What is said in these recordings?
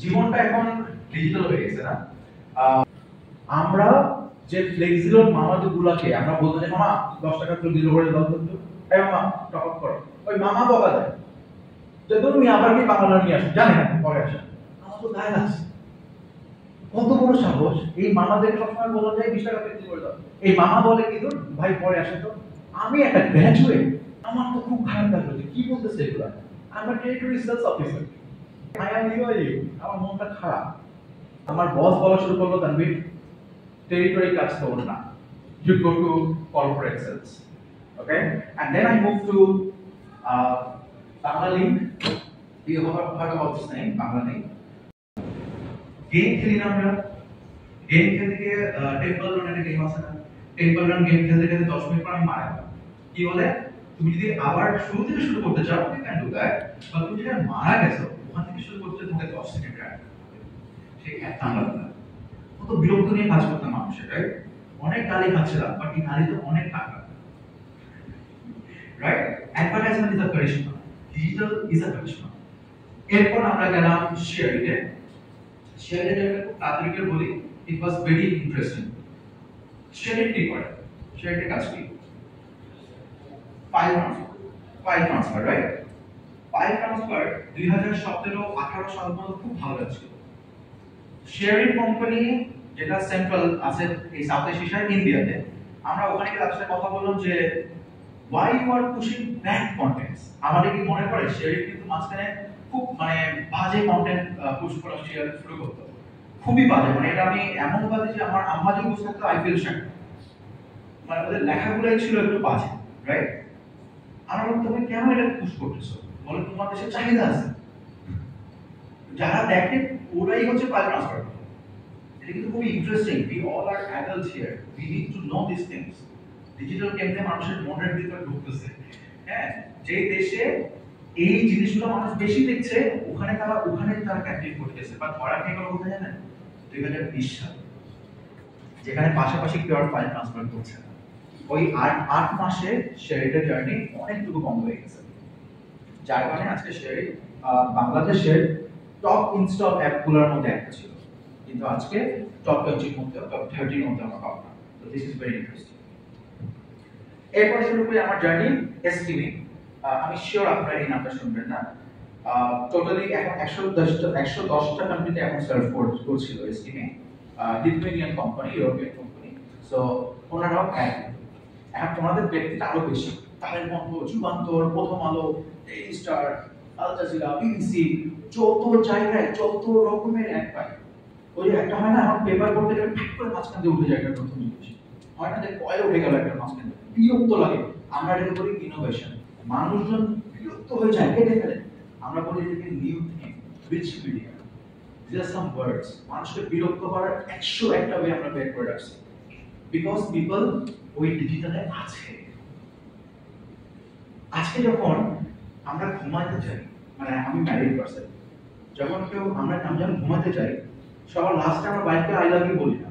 জীবনটা এখন ডিজিটাল হয়ে গেছে না। আমরা যে ফ্লেক্সিবল মামাগুলোকে আমরা বলতে যে মামা 10 টাকা তো দিল করে দাও তো, এই মামা টপ আপ করো, ওই মামা বকা দেয় যে তুমি আবার কি বাংলা নিয়ে আসো, জানি না পরে আসো, আমার তো গায়ে লাগছে। কত বড় সাহস এই মামাদেরকে সবসময় বলা যায় 20 টাকা ফ্লেক্সি করে দাও, এই মামা বলে কি তোর ভাই পরে আসে তো। আমি একটা গ্র্যাজুয়েট, আমার তো খুব খারাপ লাগলো যে কি বলতেছে এগুলা। আমরা territory sales officer, I am you, আমার মনটা খারাপ। আমার বস বলা শুরু করলো তানভীর territory কাজ করো না, you go to corporate sales, okay, and then I moved to Banglalink. You have heard about this name, Banglalink? Game খেলি না আমরা, গেম খেলতে গিয়ে টেম্পল রান একটা গেম আছে না, টেম্পল রান গেম খেলতে খেলতে 10 মিনিট পর আমি মারা গেলাম। কি বলে তুমি যদি আবার শুরু থেকে শুরু করতে চাও you can do that, but তুমি যদি মারা গেছো ওখান থেকে শুরু করতে তোমাকে 10 সেকেন্ড রাখতে হবে। সেই একটা আমরা কত বিরক্ত নিয়ে কাজ করতাম মানুষের, রাইট? অনেক গালি খাচ্ছিলাম, বাট এই গালি তো অনেক টাকা, right? Advertisement is a charisma, digital is a charisma. এরপর আমরা গেলাম শেয়ারিংয়ে। শেয়ারিংয়ে খুব তাড়াতাড়ি করে বলি, it was very interesting. Sharing কি করে? শেয়ারিং কাজ কি? File transfer, right? File transfer 2017-18 সাল পর্যন্ত খুব ভালো যাচ্ছিল। শেয়ারিং কোম্পানি যেটা সেন্ট্রাল আছে এই সাউথ এশিয়ার ইন্ডিয়াতে, আমরা ওখানে গিয়ে তাদের সাথে কথা বললাম যে why you are pushing bad contents। আমাদের কি মনে পড়ে শেয়ারিং কিন্তু মাঝখানে খুব মানে বাজে কন্টেন্ট পুশ করা শেয়ার শুরু করতো, খুবই বাজে, মানে এটা আমি এমন বাজে যে আমার আম্মা যদি বুঝতে থাকতো আই ফিল শ্যাক, মানে ওদের লেখাগুলোই ছিল একটু বাজে, রাইট? আমরা বললাম তুমি কেন এটা পুশ করতেছো, বলে তোমার দেশে চাহিদা আছে, যারা দেখে ওরাই হচ্ছে ফাইল ট্রান্সফার। এটা কিন্তু খুবই interesting. We all are adults here, we need to know this things. Digital কেমনে মানুষের মনের ভিতরে ঢুকতেছে, হ্যাঁ, যে দেশে এই জিনিসগুলো মানুষ বেশি দেখছে ওখানে তারা ক্যাপটিভ করতেছে। বাট ধরা কে গেল কোথায় জানেন? 2020 সালে, যেখানে পাশাপাশি কেউ আর ফাইল ট্রান্সফার করছে না। ওই 8 মাসে শেয়ারের জার্নি অনেকটুকু কম হয়ে গেছে, যার কারণে আজকে শেয়ার বাংলাদেশের টপ ইনস্টল অ্যাপগুলোর মধ্যে একটা ছিল, কিন্তু আজকে টপ 20 এর মধ্যে, টপ 30 এর মধ্যে আমরা পাবো না। তো দিস ইজ ভেরি ইন্টারেস্টিং। এরপর শুরু করি আমার জার্নি এসটিমি। আমি শিওর আপনারা এই নামটা শুনবেন না। টোটালি এখন 110টা কান্ট্রিতে এখন সার্ভ করছিল এসটিমি। Lithuanian company, European company. So ওনারাও এখন ওনাদের ব্যক্তিটা আরো বেশি, তাদের মতো Jugantor, Prothom Alo, Daily Star, Al Jazeera, BBC, যত জায়গায় যত রকমের অ্যাড পাই। ওই একটা হয় না, এখন পেপার পড়তে গেলে ঠিক করে মাঝখান দিয়ে উঠে যায় একটা নতুন জিনিস, হয় না যে কয়েল উঠে গেল একটা মাঝখান দিয়ে, বিরক্ত লাগে। আমরা এটা বলি ইনোভেশন, মানুষজন বিরক্ত হয়ে যায়, কেটে ফেলে। আমরা বলি এটাকে new thing, rich media. These are some words, মানুষকে বিরক্ত করার 101টা ওয়ে আমরা বের করে রাখছি, বিকজ পিপল ওই ডিজিটালে আছে। আজকে যখন আমরা ঘুমাতে চাই, মানে আমি ম্যারিড পারসন, যখন আমরা যখন ঘুমাতে চাই, সবার লাস্টে আমরা বাইককে আই লাভ ইউ বলি না,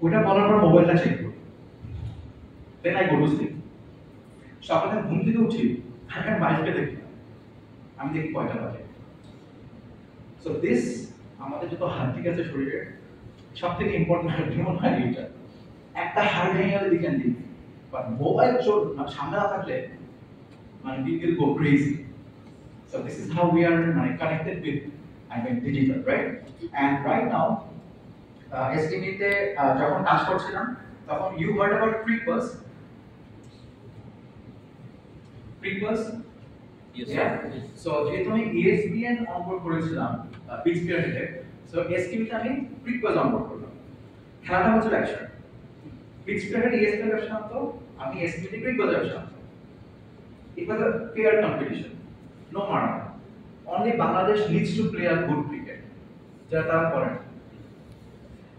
ওটা বলার পর মোবাইলটা চেক করি, then I go to sleep. সকালে ঘুম থেকে উঠি, আমি বাইককে দেখি না, আমি দেখি কয়টা বাজে। সো দিস আমাদের যত হার্ট আছে শরীরে, সব থেকে ইম্পর্টেন্ট হার্ট মনে হয় এটা। একটা হার্ট ভেঙে গেলে দিকেন দিন, বাট মোবাইল সামনে না থাকলে মানে we will go crazy. So this is how we are connected with digital, right? And right now, STB তে যখন কাজ করছিলাম তখন you heard about Freakbus? Freakbus? Yes, yeah. Yes. So যেহেতু আমি ESPN অনবোর্ড করেছিলাম বিগ স্পিরিটে, সো STB তে আমি Freakbus অনবোর্ড করলাম। খেলাটা হচ্ছে একসাথে, বিগ স্পিরিটে ESPN ব্যবসা তো আমি STB তে Freakbus ব্যবসা। It was a fair competition, no matter. Only Bangladesh needs to play a good cricket. যেটা তারা করে না।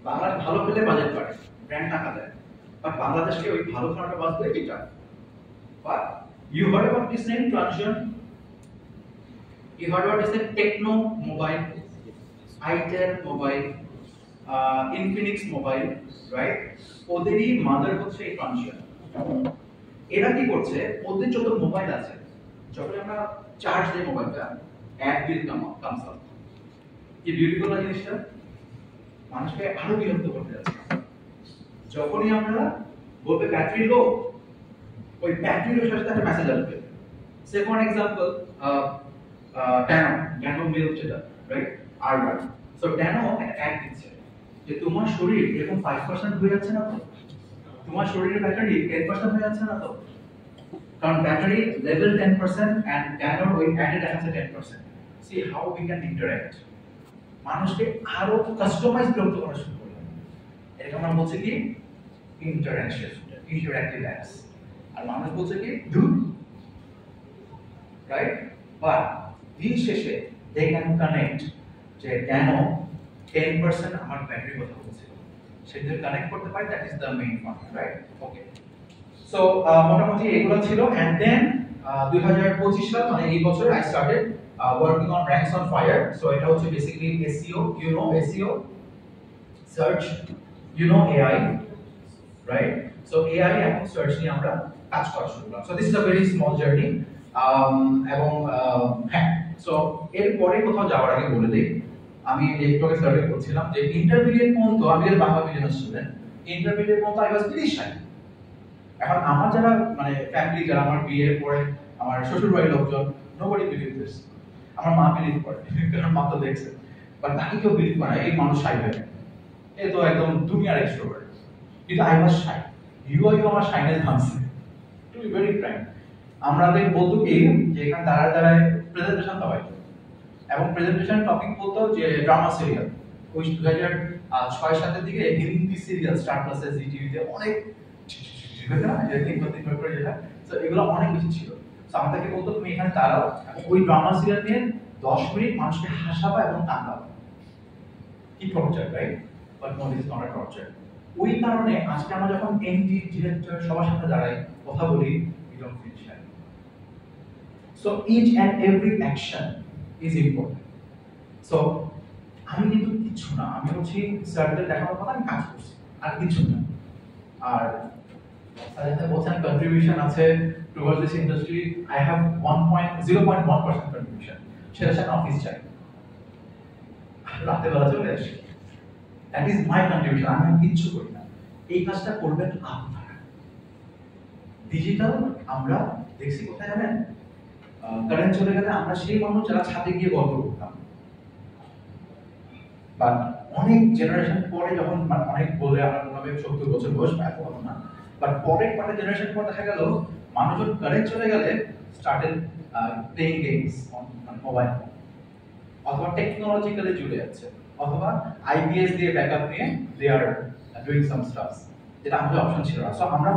বাংলাদেশ ভালো খেলে বাজেট পায়, ব্র্যান্ড টাকা দেয়, বাট বাংলাদেশকে ওই ভালো খেলাটা বাঁচতে এটা। But you heard about this name, Transsion? You heard about this name, Techno Mobile, Itel Mobile? Infinix mobile, right? ওদেরই মাদার হচ্ছে এই ট্রানজিশন। এরা কি করছে, ওদের যত মোবাইল আছে, যখন আমরা চার্জ দিই মোবাইলটা, অ্যাড বিল কামস আপ। কি বিউটিফুল না জিনিসটা? মানুষকে আরো বিরক্ত করতে যাচ্ছে। যখনই আমরা বলবে ব্যাটারি লো, ওই ব্যাটারি লোর সাথে একটা মেসেজ আসবে। সে ফর এক্সাম্পল ট্যানো মিল্ক যেটা, রাইট? আর1। সো ট্যানো একটা অ্যাড দিচ্ছে যে তোমার শরীর এরকম 5% হয়ে যাচ্ছে না তো, তোমার শরীরের ব্যাটারি 10% হয়ে যাচ্ছে না তো, কারণ ব্যাটারি লেভেল 10% এন্ড ট্যানোর ওই অ্যাডে দেখাচ্ছে 10%। C how we can interact. মানুষকে আরো কাস্টমাইজ বিরক্ত করা শুরু করবে। এটা আমরা বলছি কি ইন্টারঅ্যাকশন, ইন্টারঅ্যাক্টিভ অ্যাডস। আর মানুষ বলছে কি ডু, রাইট? বাট দিন শেষে দে ক্যান কানেক্ট যে কেন 10% আমার ব্যাটারি কথা বলছে, সেটা কানেক্ট করতে পারে। That is the main point, right? Okay, so মোটামুটি এগুলো ছিল। এন্ড দেন 2025 সাল মানে এই বছর I started working on ranks on fire. So এটা হচ্ছে basically SEO, you know SEO, search, you know AI, right? So AI এবং search নিয়ে আমরা কাজ করা শুরু করলাম। So this is a very small journey. এবং হ্যাঁ, সো এরপরে কোথাও যাওয়ার আগে বলে দিই, আমি একটু আগে সার্ভে করছিলাম যে ইন্টারমিডিয়েট পর্যন্ত আমি এর বাংলা মিডিয়াম স্টুডেন্ট, ইন্টারমিডিয়েট পর্যন্ত আই ওয়াজ ভেরি শাই। এখন আমার যারা মানে ফ্যামিলি, যারা আমার বিয়ে পরে আমার শ্বশুর বাড়ির লোকজন, নোবডি বিলিভ দিস। আমার মা বিলিভ করে, কারণ মা তো দেখছে, বাট তাকে কেউ বিলিভ করে এই মানুষ শাই হয়ে গেছে, এ তো একদম দুনিয়ার এক্সট্রোভার্ট। কিন্তু আই ওয়াজ শাই। ইউ আমার শাইনেস ভাঙছে, টু বি ভেরি ফ্র্যাঙ্ক। আমাদের বলতো কি যে এখানে দাঁড়ায় দাঁড়ায় প্রেজেন্টেশন দেওয়া হতো, এবং প্রেজেন্টেশন টপিক বলতো যে ড্রামা সিরিয়াল। ওই 2006-7 দিকে হিন্দি সিরিয়াল স্টার প্লাসে, জি টিভিতে অনেক এগুলো অনেক বেশি ছিল। আমাদেরকে বলতো তুমি এখানে দাঁড়াও, ওই ড্রামা সিরিয়াল নিয়ে 10 মিনিট মানুষকে হাসাবা এবং কাঁদাবা। কি torture, right? But no, this is not a torture. ওই কারণে আজকে আমরা যখন এমডি, ডিরেক্টর সবার সাথে দাঁড়াই, কথা বলি, we don't feel shy. So each and every action is important. So আমি কিন্তু কিছু না, আমি হচ্ছে স্যারদের দেখানোর কথা আমি কাজ করছি, আর কিছু না। আর স্যার বলছেন কন্ট্রিবিউশন আছে towards this industry, I have 0.1% contribution. সেটা সাথে অফিস চাই, রাতে বেলা চলে আসি, দ্যাট ইজ মাই কন্ট্রিবিউশন। আমি কিচ্ছু করি না। এই কাজটা করবেন আপনারা। ডিজিটাল আমরা দেখছি কোথায় জানেন, কারেন্ট চলে গেলে আমরা সেই মানুষ যারা ছাদে গিয়ে গল্প করতাম, বাট অনেক জেনারেশন পরে যখন অনেক বলে আমরা কোনোভাবে 70 বছর বয়স এত হতো না, বাট পরের পার্টে জেনারেশন পর দেখা গেল মানুষজন কারেন্ট চলে গেলে started playing games on mobile, অথবা টেকনোলজিক্যালি জুড়ে যাচ্ছে, অথবা আইপিএস দিয়ে ব্যাকআপ নিয়ে দে আর ডুইং সাম স্টাফস, যেটা আমাদের অপশন ছিল না। সো আমরা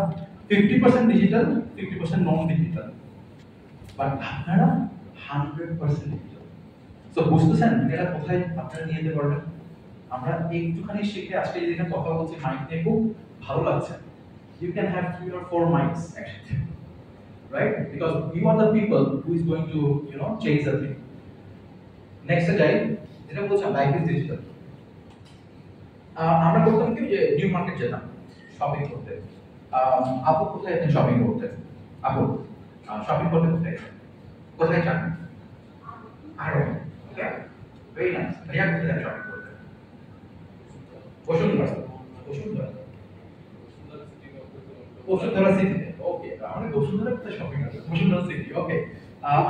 50% ডিজিটাল, 50% নন ডিজিটাল, বাট আপনারা 100% ডিজিটাল। সো বুঝতেছেন এটা কোথায় আপনারা নিয়ে যেতে পারবেন? আমরা একটুখানি শিখে আজকে যদি এখানে কথা বলছি মাইক নিয়ে, খুব ভালো লাগছে। You can have 3 or 4 mics actually, right? Because you are the people who is going to, change the thing. Next যাই, যেটা বলছিলাম লাইফ ইজ ডিজিটাল। আমরা করতাম কি যে নিউ মার্কেট যেতাম শপিং করতে। আপু কোথায় যেতেন শপিং করতে? আপু শপিং করতে কোথায় যান? আরো, ওকে, ভেরি নাইস। ভাইয়া কোথায় যান শপিং করতে? বসুন্ধরা, বসুন্ধরা, বসুন্ধরা সিটিতে। ওকে, আমরা বসুন্ধরা কোথায় শপিং করি? বসুন্ধরা সিটি, ওকে।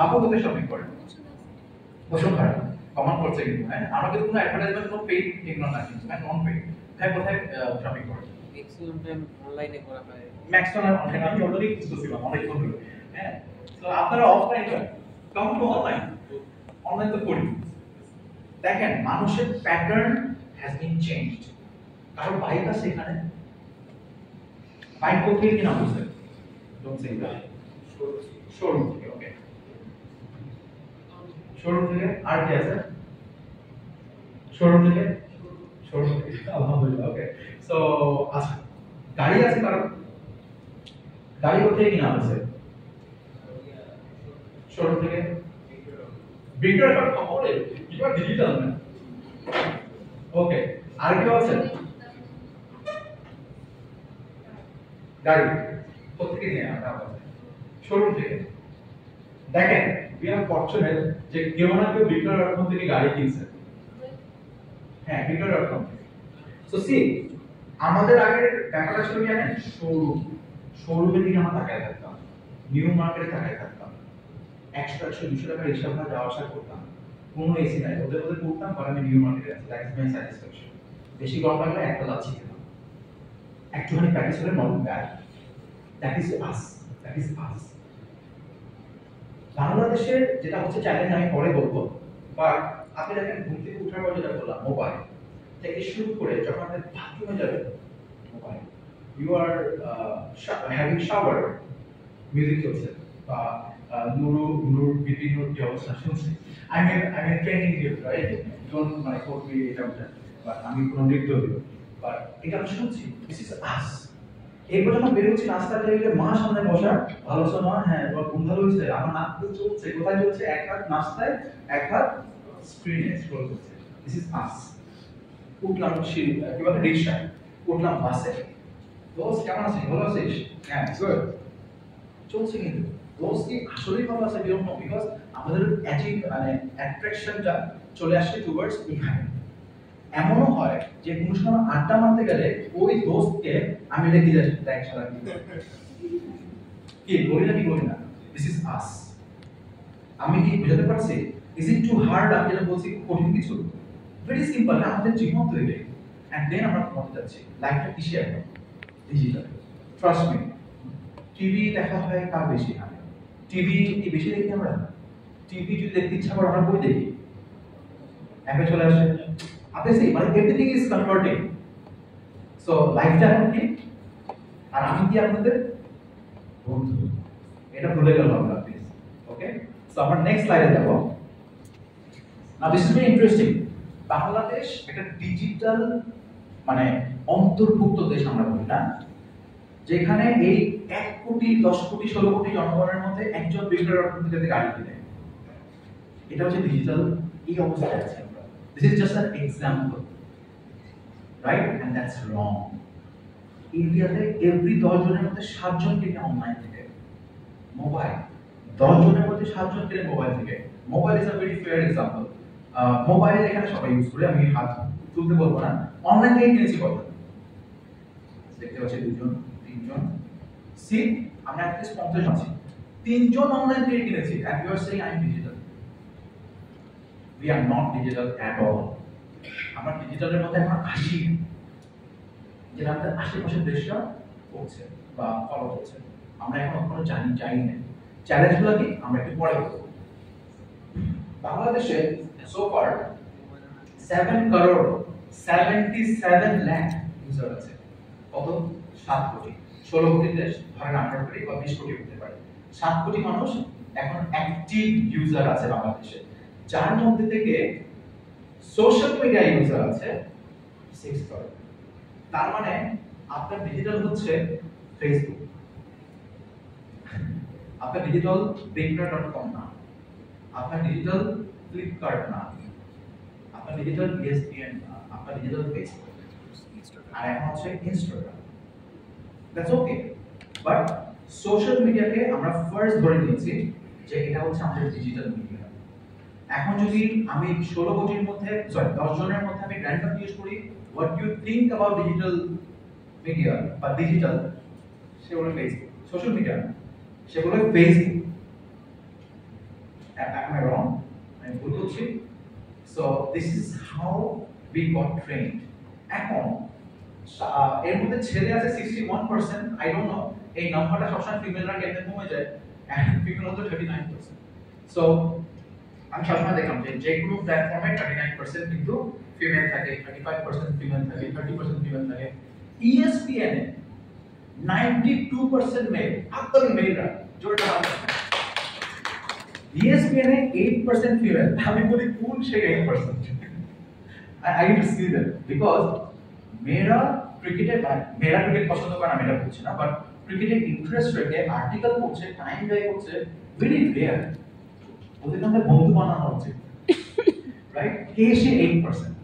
আপু কোথায় শপিং করেন? বসুন্ধরা। কমন করছে কিন্তু, হ্যাঁ, আমরা কিন্তু কোনো অ্যাডভার্টাইজমেন্ট, কোনো পেইড এগুলো না কিন্তু, হ্যাঁ, নন পেইড। হ্যাঁ, কোথায় শপিং করেন? ম্যাক্সিমাম টাইম অনলাইনে করা হয়। ম্যাক্সিমাম অনলাইন, আমি অলরেডি বুঝতেছিলাম অনেকক্ষণ ধরে, হ্যাঁ। তো আপনারা অফলাইন করেন, কাম টু অনলাইন, অনলাইন তো করি। দেখেন মানুষের প্যাটার্ন হ্যাজ বিন চেঞ্জড। কারণ বাইক আছে এখানে, বাইক কোথায় কিনা বুঝতে ডোন্ট সে দ্যাট, শোরুম থেকে, ওকে, শোরুম থেকে। আর কি আছে? শোরুম থেকে, শোরুম থেকে, আলহামদুলিল্লাহ, ওকে। সো আচ্ছা, গাড়ি আছে কারণ, গাড়ি কোথায় কিনা আছে? শোরুম থেকে। বিক্রয় করা খবরে, এটা ডিজিটাল না, ওকে। আর কেউ আছে? গাড়ি কোথেকে নিয়ে আমরা শোরুম থেকে। দেখেন we are fortunate যে কেউ না কেউ বিক্রয়.com থেকে গাড়ি কিনছে। হ্যাঁ বিক্রয়.com। সো সি আমাদের আগের ব্যাপারটা ছিল কি জানেন, শোরুমের দিকে আমরা তাকায় থাকতাম, নিউ মার্কেটে তাকায় থাকতাম, 100-200 টাকা রিক্সা ভাড়া যাওয়া আসা করতাম, কোনো এসি নাই, ওদের করতাম কারণ আমি নিউ মার্কেটে আছি, দ্যাট ইজ মাই স্যাটিসফ্যাকশন। বেশি গরম লাগলে একটা লাচ্ছি খেতাম, একটুখানি প্র্যাকটিস হলে not bad. That is us, that is us. বাংলাদেশের যেটা হচ্ছে চ্যালেঞ্জ আমি পরে বলবো, বাট আপনি দেখেন ঘুম থেকে উঠার পর যেটা বললাম মোবাইল থেকে শুরু করে যখন আপনি বাথরুমে যাবেন mobile, you are having shower music চলছে বা নূর বিপি নূর যে অবস্থা শুনছি, I mean training video right, don't মানে কোট মি এটা বাট আমি কোনো নৃত্য দিব, বাট এটা আমি শুনছি, দিস ইজ আস। এরপর যখন বেরোচ্ছি রাস্তা টেবিলে মা সামনে বসা, ভালো আছো মা, হ্যাঁ তোমার ঘুম ভালো হয়েছে, আমার নাক তো চলছে, কোথায় চলছে, এক হাত নাস্তায় এক হাত স্ক্রিনে স্ক্রল করছে, দিস ইজ আস। উঠলাম কি বলে রিক্সা, উঠলাম বাসে, দোস্ত কেমন আছিস, ভালো আছিস, হ্যাঁ গুড চলছে, কিন্তু দোস্ত কি আসলেই ভালো আছে বিরক্ত, বিকজ আমাদের মানে অ্যাট্রাকশনটা চলে আসছে টুয়ার্ডস এখানে। এমনও হয় যে কোনো সময় আড্ডা মারতে গেলে ওই দোস্তকে আমি রেখে যাচ্ছি, দেখ সারা কি বলি না কি বলি না, দিস ইজ আস। আমি কি বুঝাতে পারছি? Is it too hard? আমি যেটা বলছি কঠিন কিছু, ভেরি সিম্পল, আমাদের জীবন তৈরি এন্ড দেন আমরা করতে যাচ্ছি লাইফটা কিসে এখন ডিজিটাল। ট্রাস্ট মি, টিভি দেখা হয় কার বেশি হয়? টিভি কি বেশি দেখি আমরা? টিভি যদি দেখতে ইচ্ছা করে আমরা বই দেখি, অ্যাপে চলে আসে, আপনি সেই মানে এভরিথিং ইজ কনভার্টিং। সো লাইফটা এখন কি, আর আমি কি আপনাদের বন্ধু, এটা ভুলে গেল আমরা প্লিজ। ওকে, সো আমরা নেক্সট স্লাইডে যাব। Now this is very interesting. Bangladesh একটা ডিজিটাল মানে অন্তর্ভুক্ত দেশ আমরা বলি না, যেখানে এই 1 কোটি 10 কোটি 16 কোটি জনগণের মধ্যে একজন বিক্রয় থেকে গাড়ি কিনে, এটা হচ্ছে ডিজিটাল। এই অবস্থায় আছে আমরা। This is just an example, right? And that's wrong. ইন্ডিয়াতে এভরি 10 জনের মধ্যে 7 জন কিনে অনলাইন থেকে মোবাইল, 10 জনের মধ্যে 7 জন কিনে মোবাইল থেকে। Mobile is a very fair example. Mobile এখানে সবাই ইউজ করে, আমি হাত তুলতে বলবো না। অনলাইন থেকে কিনেছি কত? দেখতে পাচ্ছি 2 জন 3 জন, সি আমরা অ্যাটলিস্ট 50 জন আছি, 3 জন অনলাইন থেকে কিনেছি। And you are saying I am digital. We are not digital at all. আমরা ডিজিটালের মধ্যে এখন আসি, যেটা আমাদের আশেপাশের দেশটা করছে বা ফলো করছে, আমরা এখন কোনো জানি না। চ্যালেঞ্জগুলো কি আমরা একটু পরে বলবো। বাংলাদেশে so far 7 crore 77 lakh user আছে। কত? 7 কোটি। 16 কোটি দেশ, ধরেন 18 কোটি বা 20 কোটি হতে পারে। 7 কোটি মানুষ এখন অ্যাক্টিভ ইউজার আছে বাংলাদেশে, যার মধ্যে থেকে সোশ্যাল মিডিয়া ইউজার আছে 6 crore। তার মানে আপনার ডিজিটাল হচ্ছে ফেসবুক, আপনার ডিজিটাল বিক্রয়.com না, আপনার ডিজিটাল ফ্লিপকার্ট না, আপনার ডিজিটাল ESPN না, আপনার ডিজিটাল ফেসবুক, আর এখন হচ্ছে Instagram. That's okay, but social মিডিয়াকে আমরা ফার্স্ট ধরে নিয়েছি যে এটা হচ্ছে আমাদের ডিজিটাল মিডিয়া। এখন যদি আমি 16 কোটির মধ্যে 10 জনের মধ্যে আমি র্যান্ডম জিজ্ঞেস করি what you think about digital media বা ডিজিটাল, সে বলে ফেসবুক। সোশ্যাল মিডিয়া সে বলে ফেসবুক। Am I wrong? আমি ভুল বলছি? So this is how we got trained. এখন এর মধ্যে ছেলে আছে 61%, I don't know এই নাম্বারটা সবসময় ফিমেলরা কেমনে কমে যায়, and ফিমেল হচ্ছে 39%. So আমি সবসময় দেখলাম যে কোনো প্ল্যাটফর্মে 39% কিন্তু ফিমেল থাকে, 35% ফিমেল থাকে, 30% ফিমেল থাকে। ESPN এ 92% মেল, আপনার মেলরা জোরটা আছে। ESPN এ 8% ফিমেল, আমি বলি কোন সেই 8%? I need to see them because মেয়েরা ক্রিকেটে, মেয়েরা ক্রিকেট পছন্দ করে না, মেয়েরা বলছে না, বাট ক্রিকেটে ইন্টারেস্ট রেখে আর্টিকেল করছে, টাইম ব্যয় করছে, ভেরি রেয়ার। ওদের মধ্যে বন্ধু বানানো হচ্ছে, right? K say 8%,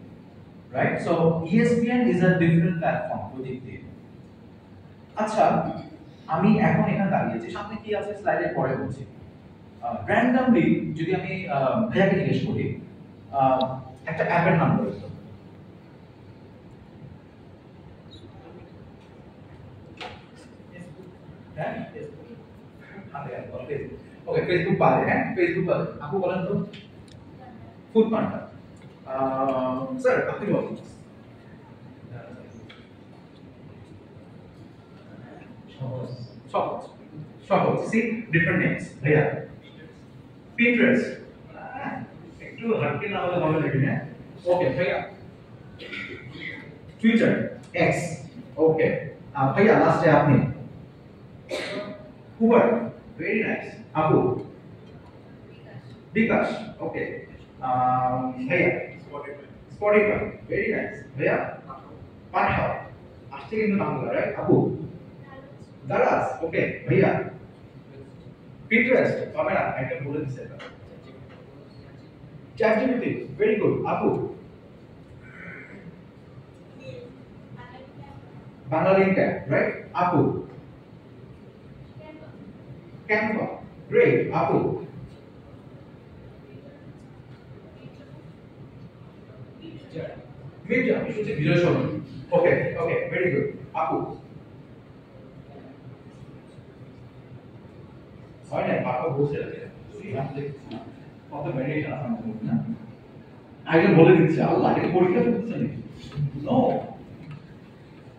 right? So ESPN is a different platform ওদিক দিয়ে। আচ্ছা, আমি এখন এখানে দাঁড়িয়েছি, সামনে কি আছে স্লাইডের পরে বলছি। র্যান্ডমলি যদি আমি ভাইয়াকে জিজ্ঞেস করি একটা অ্যাপের নাম বলুন তো। হ্যাঁ, ওকে, ফেসবুক বাদে, হ্যাঁ ফেসবুক বাদে আপু বলেন তো। ফুড পান্ডা। স্যার আপনি বলুন। সহজ সহজ, সি ডিফারেন্ট নেমস ভাইয়া। পিন্টারেস্ট, একটু হালকা না হলে হবে নাকি? হ্যাঁ ওকে ভাইয়া। টুইটার, এক্স, ওকে ভাইয়া লাস্টে আপনি। উবার, ভেরি নাইস আপু। বিকাশ, ওকে ভাইয়া। স্পটিফাই, ভেরি নাইস ভাইয়া। পাঠাও, আসছে কিন্তু নামগুলো, রাইট আপু। দারাজ, ওকে ভাইয়া। পিন্টারেস্ট পাবে না, একটা বলে দিছে এটা। ChatGPT, ভেরি গুড আপু। বাঙালি ট্যাগ, রাইট আপু। ক্যানভা, গ্রেট আপু। মির্জা, শুনছি বিজয় শর্মা, ওকে ওকে ভেরি গুড আপু। হয় না বাবা বসে আছে, কত ভ্যারিয়েশন আছে আমাদের মধ্যে না। আগে বলে দিচ্ছে আল্লাহ, এটা পরীক্ষা করতেছে নাকি? নো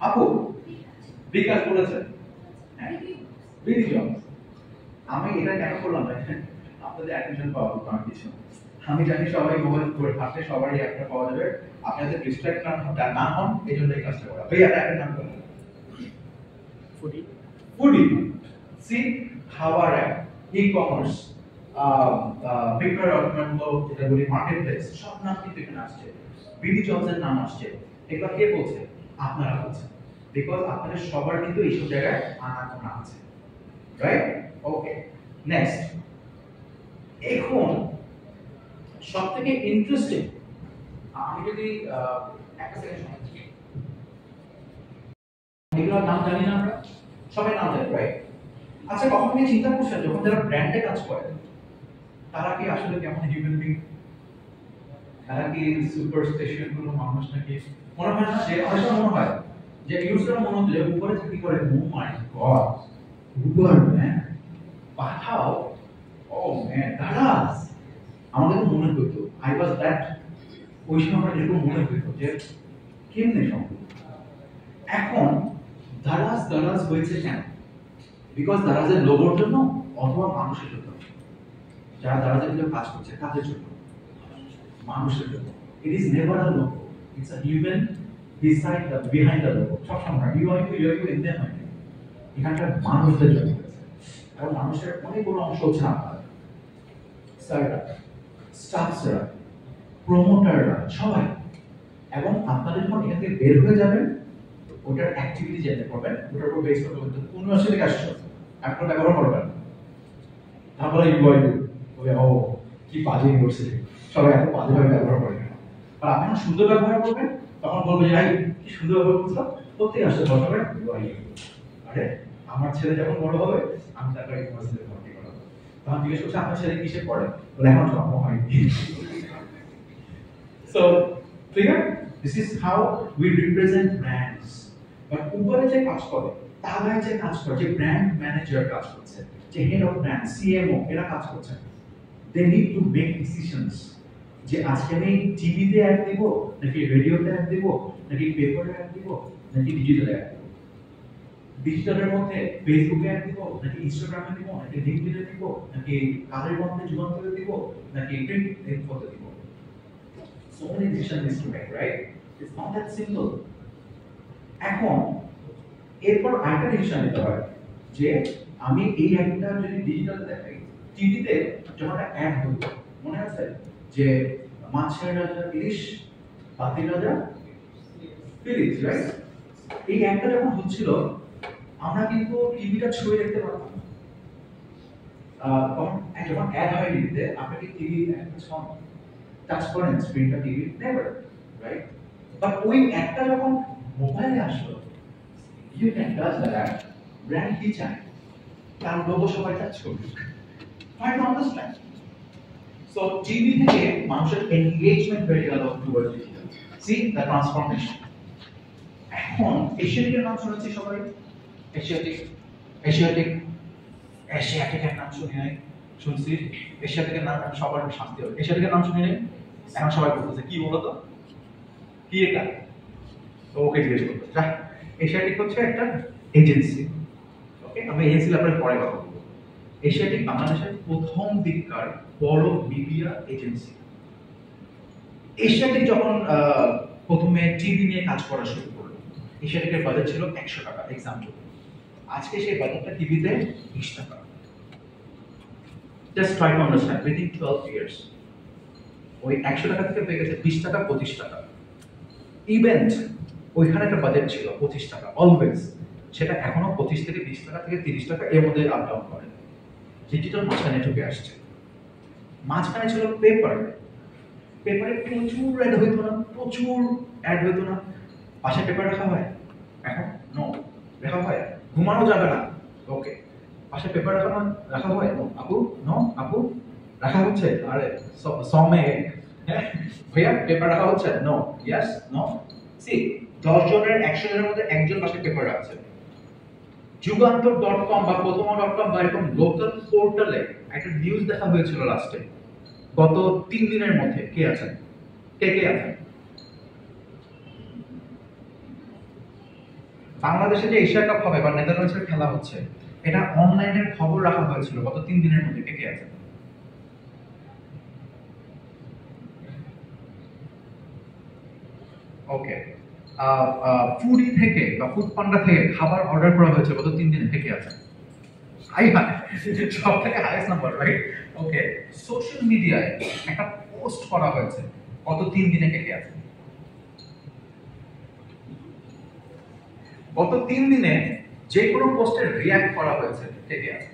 আপু। বিকাশ বলেছে, বিডি জবস। আমি এটা কেন করলাম জানেন? আপনাদের অ্যাটেনশন পাওয়ার কারণ কিছু। আমি জানি সবাই মোবাইল করে থাকলে সবারই একটা পাওয়া যাবে, আপনাদের ডিস্ট্রাক্ট না হন এই জন্য এই কাজটা করা। ভাইয়া অ্যাপের নাম বলুন। ফুডি, ফুডি, সি খাবার অ্যাপ, ই-কমার্স, বিক্রয় অটোমেন্ট, যেটা বলি মার্কেট প্লেস, সব নাম কিন্তু এখানে আসছে। বিডি জবসের নাম আসছে। এগুলো কে বলছে? আপনারা বলছেন, বিকজ আপনাদের সবার কিন্তু এইসব জায়গায় আনাগোনা আছে, রাইট? Okay next. এখন সবথেকে ইন্টারেস্টিং, আমি যদি একটা সেকেন্ড সময় দিই, এগুলোর নাম জানি না আমরা, সবাই নাম জানি, রাইট? আচ্ছা কখন আপনি চিন্তা করছেন যখন যারা ব্র্যান্ডে কাজ করে তারা কি আসলে কেমন হিউম্যান বিং? তারা কি সুপার স্টেশন কোনো মানুষ নাকি? মনে হয় না যে অনেক সময় মনে হয় যে ইউজার মনে হচ্ছে যে উপরে চাকরি করে, ও মাই গড উবার ম্যান, পাঠাও, ও ম্যান দারাজ। আমাদের তো মনে হতো, আই ওয়াজ দ্যাট, ওই সময় আমার এরকম মনে হতো যে কেমনে সম্ভব। এখন দারাজ দারাজ হয়েছে কেন? বিকজ দারাজের লোগোর জন্য অথবা মানুষের জন্য। যারা দারাজের ভিতরে কাজ করছে কাদের জন্য? মানুষের জন্য। It is never a logo, it's a human beside the behind the logo. সবসময় ইউ আর ইউ এনতে হয় না, এখানকার মানুষদের জন্য। এবং মানুষের অনেক বড় অংশ হচ্ছে আপনারা, স্যাররা, স্টাফসরা, প্রমোটাররা, সবাই। এবং আপনারা যখন এখান থেকে বের হয়ে যাবেন, ওটার অ্যাক্টিভিটি যেতে করবেন, ওটার উপর বেস করে বলতে ইউনিভার্সিটি থেকে আসছো, আপনারা ব্যবহার করবেন। তারপরে ইউআই বলে ও কি বাজে ইউনিভার্সিটি, সবাই এত বাজেভাবে ব্যবহার করে কেন? আর আপনি যখন সুন্দর ব্যবহার করবেন তখন বলবে যে কি সুন্দর ব্যবহার করছো, প্রত্যেকে আসতে বসাবে ইউআই। আরে আমার ছেলে যখন বড় হবে আমি তারপরে ইউনিভার্সিটিতে ভর্তি করাবো। তখন জিজ্ঞেস করছে আপনার ছেলে কিসে পড়ে, বলে এখন জন্ম হয়নি। So clear? This is how we represent brands. But উপরে যে কাজ করে, তারাই যে কাজ করে, যে ব্র্যান্ড ম্যানেজার কাজ করছে, যে হেড অফ ব্র্যান্ড, সিএমও, এরা কাজ করছে। They need to make decisions. যে আজকে আমি টিভিতে অ্যাড দেব, নাকি রেডিওতে অ্যাড দেব, নাকি পেপারে অ্যাড দেব, নাকি ডিজিটালে অ্যাড দেব। ডিজিটালের মধ্যে ফেসবুকে অ্যাড দেব, নাকি ইনস্টাগ্রামে দেব, নাকি লিঙ্কডইনে দেব, নাকি কারের মধ্যে যুগান্তরে দেব, নাকি print ইনফোতে Dev. So many decisions to make, right? It's not that simple. এখন এরপর আরেকটা ডিসিশন নিতে হয় যে আমি এই অ্যাডটা যদি ডিজিটালে দেখাই, টিভিতে যখন একটা অ্যাড হতো মনে আছে যে মাছের রাজা ইলিশ, পাতির রাজা ফিলিপস, রাইট? এই অ্যাডটা যখন হচ্ছিল আমরা কিন্তু টিভিটা ছুঁয়ে দেখতে পারতাম না। তখন যখন অ্যাড হয় টিভিতে, আপনি কি টিভি টাচ করেন স্ক্রিনটা টিভি? Never, right? বাট ওই একটা যখন মোবাইলে আসলো, you can does that, brand কি চায় তার লোগো সবাই টাচ করবে, try to understand. So TV থেকে মানুষের এনগেজমেন্ট বেড়ে গেল towards digital. See the transformation. এখন এশিয়াটিকের নাম শুনেছি সবাই, এশিয়াটিক এশিয়াটিক এশিয়াটিকের নাম শুনি নাই, শুনছি এশিয়াটিকের নাম সবার শান্তি হবে, এশিয়াটিকের নাম শুনি নাই, এখন সবাই বলতেছে কি বলতো কি এটা, তো ওকে জিজ্ঞেস করতে যা। এশিয়াটিক হচ্ছে একটা এজেন্সি, ওকে আমি এজেন্সি ব্যাপারে পরে কথা বলবো। এশিয়াটিক বাংলাদেশের প্রথম দিককার বড় মিডিয়া এজেন্সি। এশিয়াটিক যখন প্রথমে টিভি নিয়ে কাজ করা শুরু করলো, এশিয়াটিকের বাজেট ছিল 100 টাকা এক্সাম্পল, আজকে সেই বাজেটটা টিভিতে 20 টাকা। Just try to understand within 12 years ওই 100 টাকা থেকে পেয়ে গেছে 20 টাকা 25 টাকা। ইভেন্ট ওইখানে একটা বাজেট ছিল 25 টাকা অলওয়েজ, সেটা এখনো 25 থেকে 20 টাকা থেকে 30 টাকা এর মধ্যে আপ ডাউন করে। ডিজিটাল মাঝখানে ঢুকে আসছে। মাঝখানে ছিল পেপার, পেপারে প্রচুর অ্যাড হইতো না, প্রচুর অ্যাড হইতো না, পাশে পেপার রাখা হয়, এখন নো রাখা হয়, ঘুমানো যাবে না, ওকে পাশে পেপার রাখা হয়, নো আপু, নো আপু রাখা হচ্ছে, আরে সমে ভাইয়া পেপার রাখা হচ্ছে, নো ইয়েস নো। সি 10 জনের 100 জনের মধ্যে একজন পাশে পেপার রাখছে। যুগান্তর.কম বা প্রথমা.কম বা এরকম লোকাল পোর্টালে একটা নিউজ দেখা হয়েছিল লাস্টে গত 3 দিনের মধ্যে, কে আছেন, কে কে আছেন? বাংলাদেশে যে এশিয়া কাপ হবে বা নেদারল্যান্ডসের খেলা হচ্ছে, এটা অনলাইনের খবর রাখা হয়েছিল গত 3 দিনের মধ্যে, কে কে আছেন? ওকে, ফুডি থেকে বা ফুড পান্ডা থেকে খাবার অর্ডার করা হয়েছে গত 3 দিনে, কে কে আছেন? হাই হাই, সব থেকে হাইয়েস্ট নাম্বার, রাইট? ওকে, সোশ্যাল মিডিয়ায় একটা পোস্ট করা হয়েছে গত 3 দিনে, কে কে আছে? গত 3 দিনে যে কোনো পোস্টে রিঅ্যাক্ট করা হয়েছে, কে কে আছে?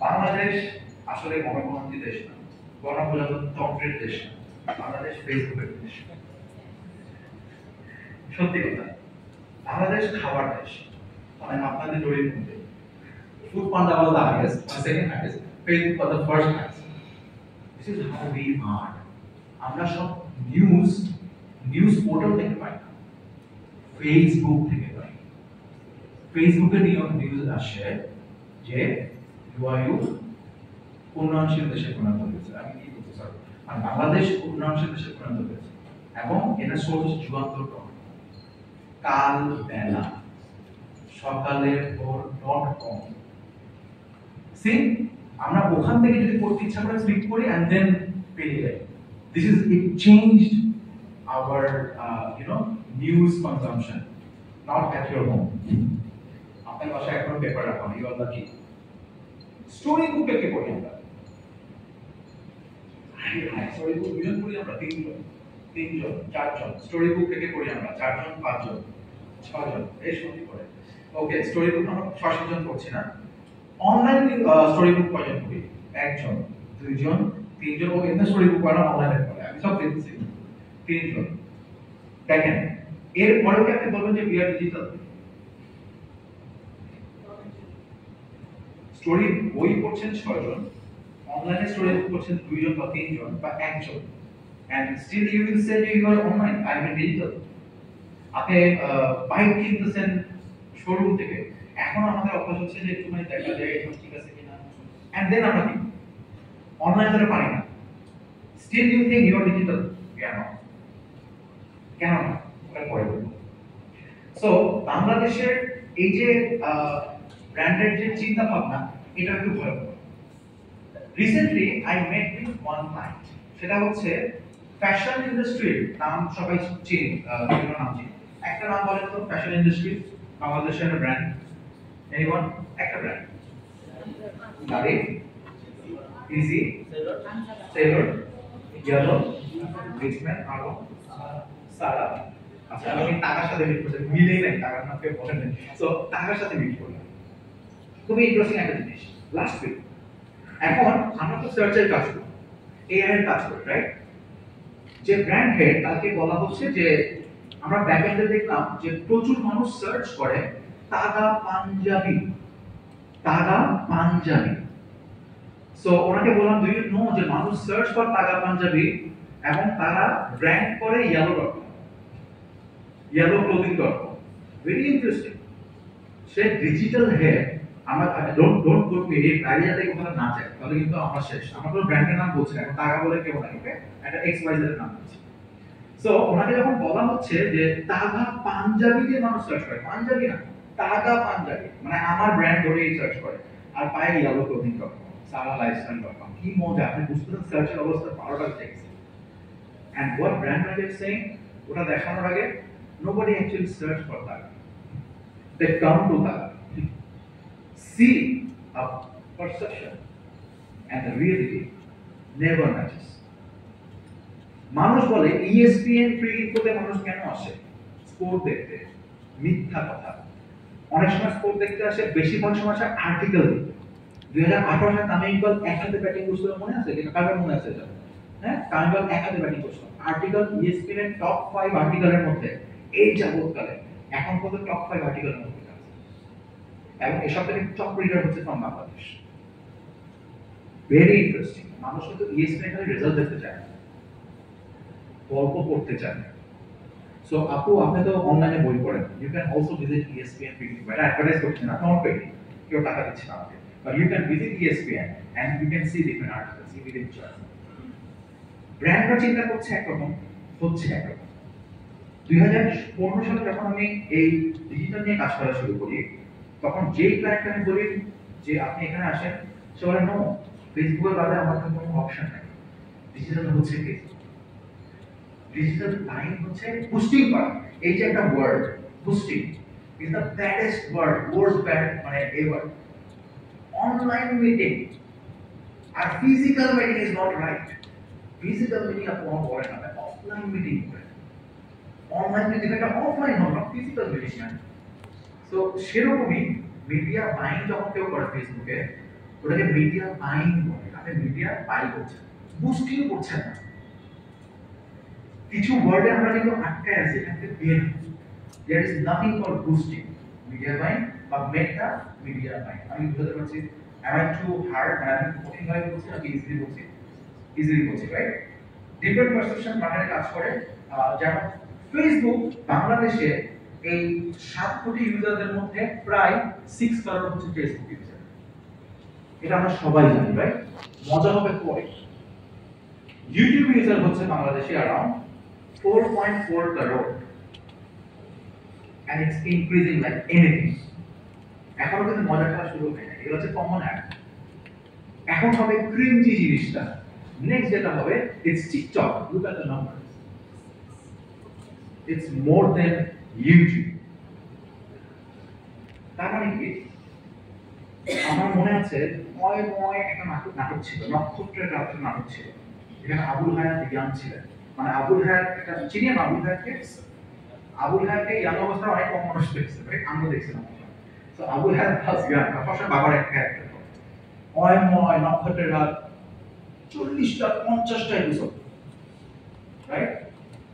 বাংলাদেশ আসলে গণতান্ত্রিক দেশ না, গণপ্রজাতন্ত্রের দেশ না, বাংলাদেশ ফেসবুকের দেশ। সত্যি কথা, বাংলাদেশ খাবার দেশ, মানে আপনাদের দড়ির মধ্যে food panda was the highest, second highest, Facebook was the first highest. This is how we are. আমরা সব নিউজ পোর্টাল থেকে পাই না, ফেসবুক থেকে পাই। ফেসবুকে নিউজ আসে যে ইউ উন্নয়নশীল দেশে পরিণত হয়েছে, আমি কি বলতে চাই, আর বাংলাদেশ উন্নয়নশীল দেশে পরিণত হয়েছে, এবং এটা সোর্স যুগান্তর.কম, কাল বেলা সকালের পর.কম। সি আমরা ওখান থেকে যদি পড়তে ইচ্ছা করে ক্লিক করি এন্ড দেন পেয়ে যাই। This is it changed hour news consumption, not at your home. আপনার বাসায় এখন পেপার রাখা, ইউ আর লাকি। স্টোরি বুকে কে পড়ি আমরা? স্টোরি বুক দুজন পড়ি আমরা, তিনজন চারজন। স্টোরি বুক থেকে পড়ি আমরা 4 জন 5 জন 6 জন, এই সত্যি পড়ে। ওকে, স্টোরি বুক আমরা 6 জন পড়ছি না। অনলাইন স্টোরি বুক কয়জন পড়ি? 1 জন 2 জন 3 জন, ও এমনি স্টোরি বুক পড়া অনলাইনে পড়ে, আমি সব দেখছি 3 জন। দেখেন এর পরেও কি আপনি বলবেন যে বিআর ডিজিটাল? স্টোরি বই পড়ছেন 6 জন, অনলাইনে স্টোরি বুক পড়ছেন 2 জন বা 3 জন বা 1 জন, and still you will say you are online, I am digital. আপনি বাইক কিনতেছেন শোরুম থেকে, এখন আমাদের অভ্যাস হচ্ছে যে একটুখানি দেখা যায় এটা ঠিক আছে কিনা, and then আমরা কি অনলাইনে ধরে পারি না, still you think you are digital, কেন কেন না, ওটা পরে বলবো। সো বাংলাদেশের এই যে ব্র্যান্ডের যে চিন্তা ভাবনা, এটা একটু ভয়াবহ। Recently I met with one client, সেটা হচ্ছে ফ্যাশন ইন্ডাস্ট্রির নাম সবাই চিনি, বিভিন্ন নাম চিনি। একটা নাম বলেন তো ফ্যাশন ইন্ডাস্ট্রি বাংলাদেশের একটা ব্র্যান্ড, এনিওয়ান? একটা ব্র্যান্ড দাঁড়ি, ইজি, সেলর, ইয়েলো, রিচম্যান, আরো সারা। আচ্ছা, আমি টাকার সাথে মিট করছি, মিলেই নাই, টাকার নামকে বলেন নাই, সো টাকার সাথে মিট করলাম। খুবই ইন্টারেস্টিং একটা জিনিস। লাস্ট উইক, এখন আমরা তো সার্চের কাজ করি, এআই এর কাজ করি, রাইট? যে ব্র্যান্ড হেড তাকে বলা হচ্ছে যে আমরা ব্যাকএন্ডে দেখলাম যে প্রচুর মানুষ সার্চ করে তাগা পাঞ্জাবি, তাগা পাঞ্জাবি। সো ওনাকে বললাম ডু ইউ নো যে মানুষ সার্চ ফর তাগা পাঞ্জাবি এবং তারা ব্র্যান্ড করে yellow.com, yellowclothing.com। Very interesting. সে ডিজিটাল হেড। আমরা ডোন্ট গো টু এই আইডিয়া থেকে ওখানে না যায় তাহলে কিন্তু আমরা শেষ। আমরা কোনো ব্র্যান্ডের নাম বলছি না, এখন টাকা বলে কেউ না, ওকে একটা এক্স ওয়াই জেড এর নাম বলছি। সো ওনাকে যখন বলা হচ্ছে যে তাগা পাঞ্জাবি দিয়ে মানুষ সার্চ করে, পাঞ্জাবি না তাগা পাঞ্জাবি, মানে আমার ব্র্যান্ড ধরেই সার্চ করে আর পায় yellowclothing.com, saralifestyle.com। কি মজা, আপনি বুঝতে পারছেন সার্চের অবস্থা 12টা বেজে গেছে। And what brand are they saying? ওটা দেখানোর আগে nobody actually search for that. They come to that, see a perception and the reality never matches. মানুষ বলে ESPN প্রি ইনফোতে মানুষ কেন আসে? স্পোর্ট দেখতে। মিথ্যা কথা। অনেক সময় স্পোর্ট দেখতে আসে, বেশিরভাগ সময় আসে আর্টিকেল দেখতে। 2018 সালে তামিম ইকবাল এক হাতে ব্যাটিং করছিল, মনে আছে? এটা কার মনে আছে এটা? হ্যাঁ, তামিম ইকবাল এক হাতে ব্যাটিং করছিল। আর্টিকেল ESPN এর টপ 5 আর্টিকেলের মধ্যে এই যাবতকালে এখন পর্যন্ত টপ 5 আর্টিকেলের মধ্যে আছে। এবং এসব থেকে টপ রিডার হচ্ছে ফ্রম বাংলাদেশ। Very interesting. মানুষ কিন্তু ESPN এর রেজাল্ট দেখতে চায় না, গল্প পড়তে চায় না। সো আপু, আপনি তো অনলাইনে বই পড়েন, you can also visit ESPN print. এটা অ্যাডভার্টাইজ করছি না, নট পেইড, কেউ টাকা দিচ্ছে না আমাকে, but you can visit ESPN and you can see different articles, you will enjoy. ব্র্যান্ডরা চিন্তা করছে একরকম, হচ্ছে একরকম। 2015 সালে যখন আমি এই ডিজিটাল নিয়ে কাজ করা শুরু করি, তখন যেই ক্লায়েন্টকে আমি বলি যে আপনি এখানে আসেন, সে বলে নো, ফেসবুকের বাদে আমার তো কোনো অপশন নেই, ডিজিটাল হচ্ছে ফেসবুক। ডিজিটাল বাইং হচ্ছে বুস্টিং করা। এই যে একটা word boosting is the baddest word, word bad মানে এভার। অনলাইন মিটিং আর physical meeting is not right. Physical meeting আপনি বলেন না, অফলাইন মিটিং করেন। অনলাইন মিটিং এটা অফলাইন হবে না, ফিজিক্যাল মিটিং না। সো সেরকমই মিডিয়া বাইং যখন কেউ করে ফেসবুকে, ওটাকে মিডিয়া বাইং বলে। আপনি মিডিয়া বাই করছেন, বুস্টিং করছেন না। কিছু ওয়ার্ডে আমরা কিন্তু আটকে আছি, এখান থেকে বের। There is nothing call boosting, media buying বা মেটা মিডিয়া বাইং। আমি বুঝতে পারছি, am I too hard? আমি কঠিন ভাবে বলছি নাকি ইজিলি বলছি? ইজিলি বলছি, রাইট? ডিফারেন্ট পারসেপশন মাথায় কাজ করে। যেমন ফেসবুক বাংলাদেশে এই 7 কোটি ইউজারদের মধ্যে প্রায় 6 কারোর হচ্ছে ফেসবুক ইউজার। এটা আমরা সবাই জানি, রাইট? মজা হবে পরে। ইউটিউব ইউজার হচ্ছে বাংলাদেশে around 4.4 crore and it's increasing like anything. এখনো কিন্তু মজা করা শুরু হয়নি, এগুলো হচ্ছে কমন অ্যাড। এখন হবে ক্রিঞ্জি জিনিসটা। নেক্সট যেটা হবে it's TikTok. Look at the numbers, it's more than YouTube. তার মানে কি, আমার মনে আছে ময় ময় একটা নাটক ছিল, নক্ষত্রের রাত্রে নাটক ছিল, যেখানে আবুল হায়াত ইয়াং ছিলেন। মানে আবুল হায়াত একটা চিনেন আবুল হায়াতকে? আবুল হায়াতকে ইয়াং অবস্থায় অনেক কম মানুষ দেখছে, রাইট? আমরা দেখছিলাম। তো আবুল হায়াত প্লাস ইয়াং সবসময় বাবার এক ক্যারেক্টার। অয়ময়, নক্ষত্রের রাত, 40টা 50টা এপিসোড, রাইট?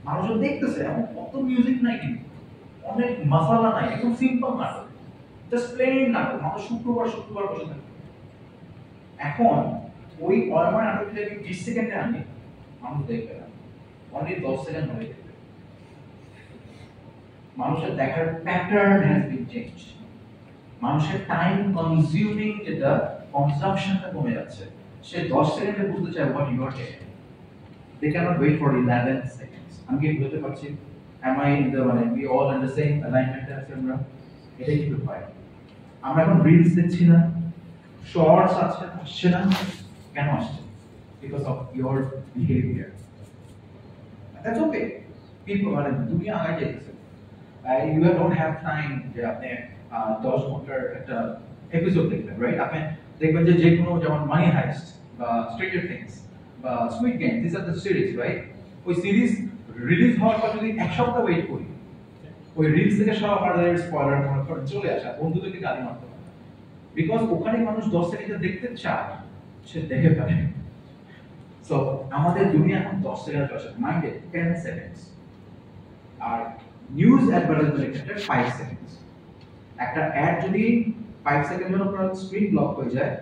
মানুষজন দেখতেছে, এমন কত মিউজিক নাই, কিন্তু অনেক মশালা নাই, একদম সিম্পল নাটক, জাস্ট প্লেন নাটক। মানুষ শুক্রবার বসে থাকে। এখন ওই অয়ময় নাটকটা যদি 20 সেকেন্ডে আনি, মানুষ দেখবে না, অনলি 10 সেকেন্ড হয়ে যাবে। মানুষের দেখার প্যাটার্ন হ্যাজ বিন চেঞ্জড। মানুষের টাইম কনজিউমিং যেটা কনজাম্পশনটা কমে যাচ্ছে। সে 10 সেকেন্ডে বুঝতে চায় what you are taking. They can't wait for 11 seconds. আমি কি বুঝতে পারছি? am I in the মানে we all in the same alignment আছে আমরা? এটাই কিন্তু হয়। আমরা এখন রিলস দেখছি না, শর্টস আসছে না, কেন আসছে? Because of your behaviour. That's okay. People মানে দুনিয়া আগায় যাচ্ছে। you don't have time যে আপনি 10 ঘন্টার একটা এপিসোড দেখবেন, রাইট? আপনি দেখবেন যে কোনো যেমন মানি হাইস্ট বা স্ট্রেঞ্জার থিংস বা sweet game, this are the series, right? ওই সিরিজ রিলিজ হওয়ার পর যদি এক সপ্তাহ ওয়েট করি, ওই রিলস থেকে সব আমাদের স্পয়লার মনে করে চলে আসা, বন্ধুদেরকে গালি মারতে হবে। বিকজ ওখানে মানুষ 10 সেকেন্ডে দেখতে চায়, সে দেখে ফেলে। সো আমাদের দুনিয়া এখন 10 সেকেন্ড চলছে, মাইন্ডে 10 সেকেন্ডস, আর নিউজ অ্যাডভার্টাইজমেন্টের ক্ষেত্রে 5 সেকেন্ডস। একটা অ্যাড যদি 5 সেকেন্ড জন্য আপনার স্ক্রিন ব্লক হয়ে যায়,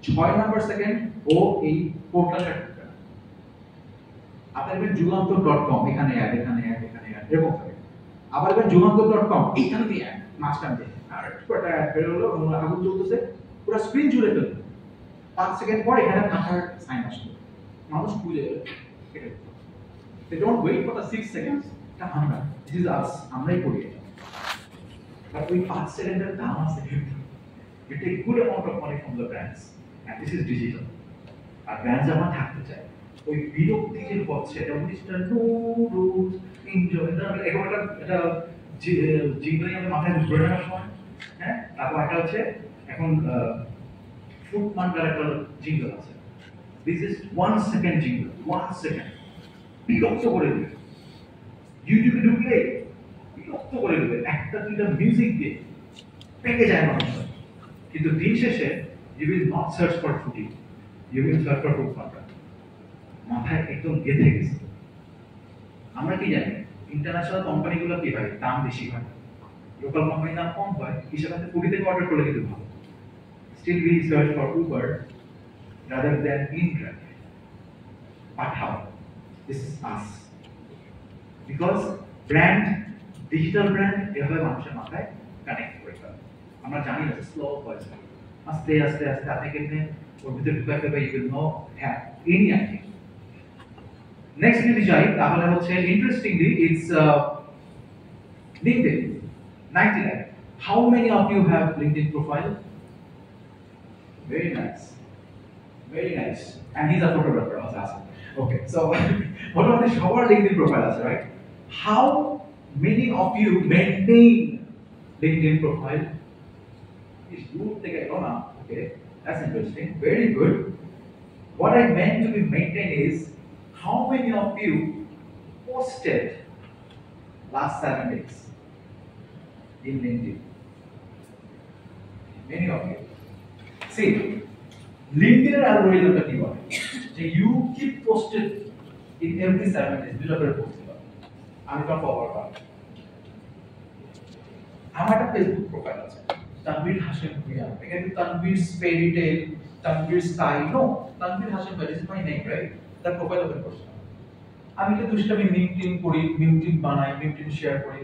6 নাম্বার সেকেন্ড ও এই পোর্টালে ঢুকবে না। আপনি দেখবেন যুগান্তর.com, এখানে অ্যাড, এখানে অ্যাড, এখানে অ্যাড, এরকম থাকে। আবার দেখবেন যুগান্তর.com, এইখানে দিয়ে অ্যাড, মাঝখান দিয়ে আর একটু একটা অ্যাড বের হলো, আগুন জ্বলতেছে, পুরো স্ক্রিন জুড়ে ফেলবে। 5 সেকেন্ড পর এখানে থাকার সাইন আসবে, মানুষ খুঁজে যাবে। They don't wait for the 6 seconds. এটা আমরা, this is us, আমরাই করি এটা। But ওই 5 সেকেন্ডের দাম আছে কিন্তু। We take good amount of money from the brands, and this is digital. আর ব্র্যান্ড আমার থাকতে চায়, ওই বিরক্তি যে হচ্ছে, এটা জিনিসটা নো রুলস এনজয়, এটা এটা জিঙ্গল আমি মাথায় ধরে নেওয়ার সময়, হ্যাঁ, তারপর একটা হচ্ছে এখন ফুটমান্ডার একটা জিঙ্গল আছে, this is 1 second jingle, 1 second, বিরক্ত করে দেবে। ইউটিউবে ঢুকলে বিরক্ত করে দেবে, একটা দুইটা মিউজিক দিয়ে পেকে যায় মানুষ। কিন্তু দিন শেষে you will not search for foodie, you will search for footmander. মাথায় একদম গেঁথে গেছে। আমরা কি জানি, ইন্টারন্যাশনাল কোম্পানিগুলো কি হয়, দাম বেশি হয়, লোকাল কোম্পানির দাম কম হয়, হিসেবে ফুডি থেকে অর্ডার করলে কিন্তু ভালো। Still we search for Uber rather than InDrive. But how? This is us. Because brand, digital brand, এভাবে মানুষের মাথায় কানেক্ট করে ফেলে। আমরা জানি না, স্লো হয়েছে, আস্তে আস্তে আস্তে আপনি কেমনে ওর ভিতরে ঢুকাই ফেলবে, you will no have any idea. Next যদি যাই তাহলে হচ্ছে interestingly it's LinkedIn 99. How many of you have LinkedIn profile? Very nice. Very nice. And he's a photographer, I was asking. Okay, so what are the shower LinkedIn profiles, right? How many of you maintain LinkedIn profile? Is good to get on up. Okay, that's interesting. Very good. What I meant to be maintained is how many of you posted last 7 days in LinkedIn? Many of you. See, LinkedIn algorithm is what? So you keep posted in every 7 days. You never post it. I'm not forward part. আমার একটা Facebook profile আছে, তানভীর হাশেম ভুঁইয়া। এখানে Tanvir fairy tale, Tanvir sky, no, Tanvir Hashem Bhuiyan, this is my name, right? তার profile open করছি। আমি তো দুষ্টামি মিমটিম করি, মিমটিম বানাই, মিমটিম শেয়ার করি।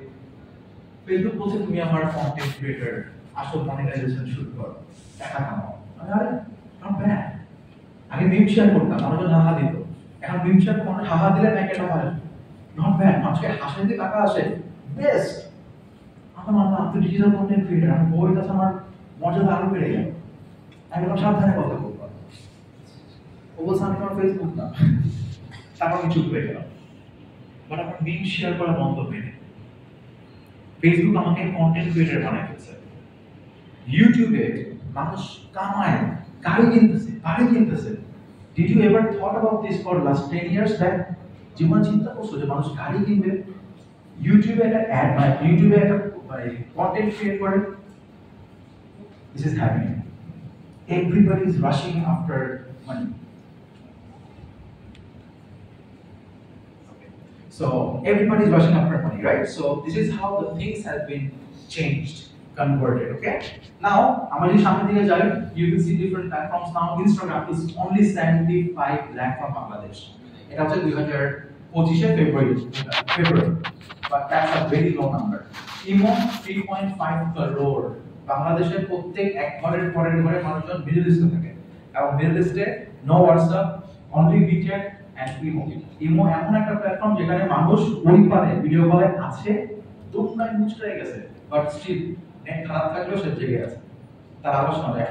ফেসবুক বলছে তুমি আমার কন্টেন্ট ক্রিয়েটর, আসল মনিটাইজেশন শুরু করো, টাকা কামাও। আমি আরে নট ব্যাড। আগে মিম শেয়ার করতাম, মানুষজন হাহা দিত, এখন মিম শেয়ার করে হাহা দিলে ব্যাংকে টাকা আসে, নট ব্যাড। মানুষকে হাসি দিতে টাকা আসে, বেস্ট। আমার মামা আপনি ডিজিটাল কন্টেন্ট ক্রিয়েটর, আমি বই আছে, আমার মর্যাদা আরো বেড়ে গেল। আমি বললাম সাবধানে কথা বলবো। ও বলছে আমি তোমার ফেসবুক না, তারপর আমি চুপ হয়ে গেলাম। বাট আমার মিম শেয়ার করা বন্ধ হয়নি। ফেসবুক আমাকে কন্টেন্ট ক্রিয়েটর বানায় ফেলছে। ইউটিউবে মানুষ কামায়, গাড়ি কিনতেছে। Did you ever thought about this for last 10 years back? জীবন চিন্তা করছো যে মানুষ গাড়ি কিনবে, ইউটিউবে একটা অ্যাড, মানে ইউটিউবে একটা কন্টেন্ট ক্রিয়েট করে? This is happening. Everybody is rushing after money. So everybody is rushing after money, right? So this is how the things have been changed, converted. Okay. Now, amari samne dike jai, you will see different platforms now. Instagram is only 75 lakh from Bangladesh. Eta hocche 2025 February, but that's a very low number. Imo 3.5 crore. বাংলাদেশের প্রত্যেক এক ঘরের পরের ঘরে মানুষজন middle ইস্টে থাকে, এবং মিডল ইস্টে no WhatsApp, only WeChat and imo. Imo এমন একটা প্ল্যাটফর্ম যেখানে মানুষ ওই পারে ভিডিও কলে আছে, দুনিয়ায় মুচড়ে গেছে, বাট স্টিল নেট খারাপ থাকলেও সে জেগে আছে, তার আওয়াজ শোনা যায়,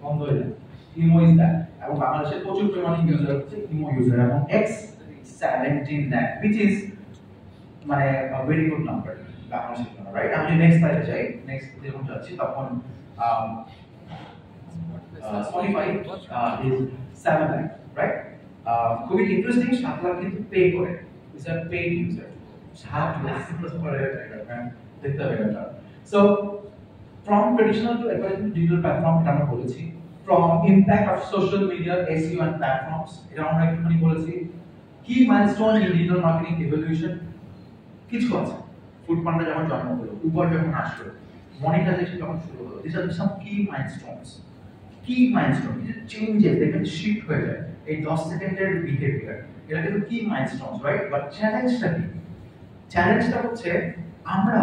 বন্ধ হয়ে যায়। Imo is that. এবং বাংলাদেশের প্রচুর পরিমাণে ইউজার হচ্ছে ইমো ইউজার, এবং X17 lakh, which is মানে ভেরি গুড নাম্বার বাংলাদেশের জন্য, রাইট? আমি নেক্সট স্লাইডে যাই, নেক্সট যখন যাচ্ছি তখন Spotify is 7 lakh, right? খুবই ইন্টারেস্টিং, 7 লাখ কিন্তু পে করে, is a paid user, 7 lakh করে দেখতে হবে এটা। So from traditional to advertising digital platform, এটা আমরা বলেছি। from impact of social media, SEO and platforms, এটা আমরা একটুখানি বলেছি। কি milestone in digital marketing evolution কিছু আছে। ফুড পান্ডা যখন জন্ম হলো, উবার যখন আসলো, মনিটাইজেশন যখন শুরু হলো, these are some key milestones. কি মাইলস্টোন, চেঞ্জেস দেখবেন শিফট হয়ে যায় এই 10 সেকেন্ডের বিহেভিয়ার, এটা কিন্তু কি মাইলস্টোনস, রাইট? বাট চ্যালেঞ্জটা কি? চ্যালেঞ্জটা হচ্ছে আমরা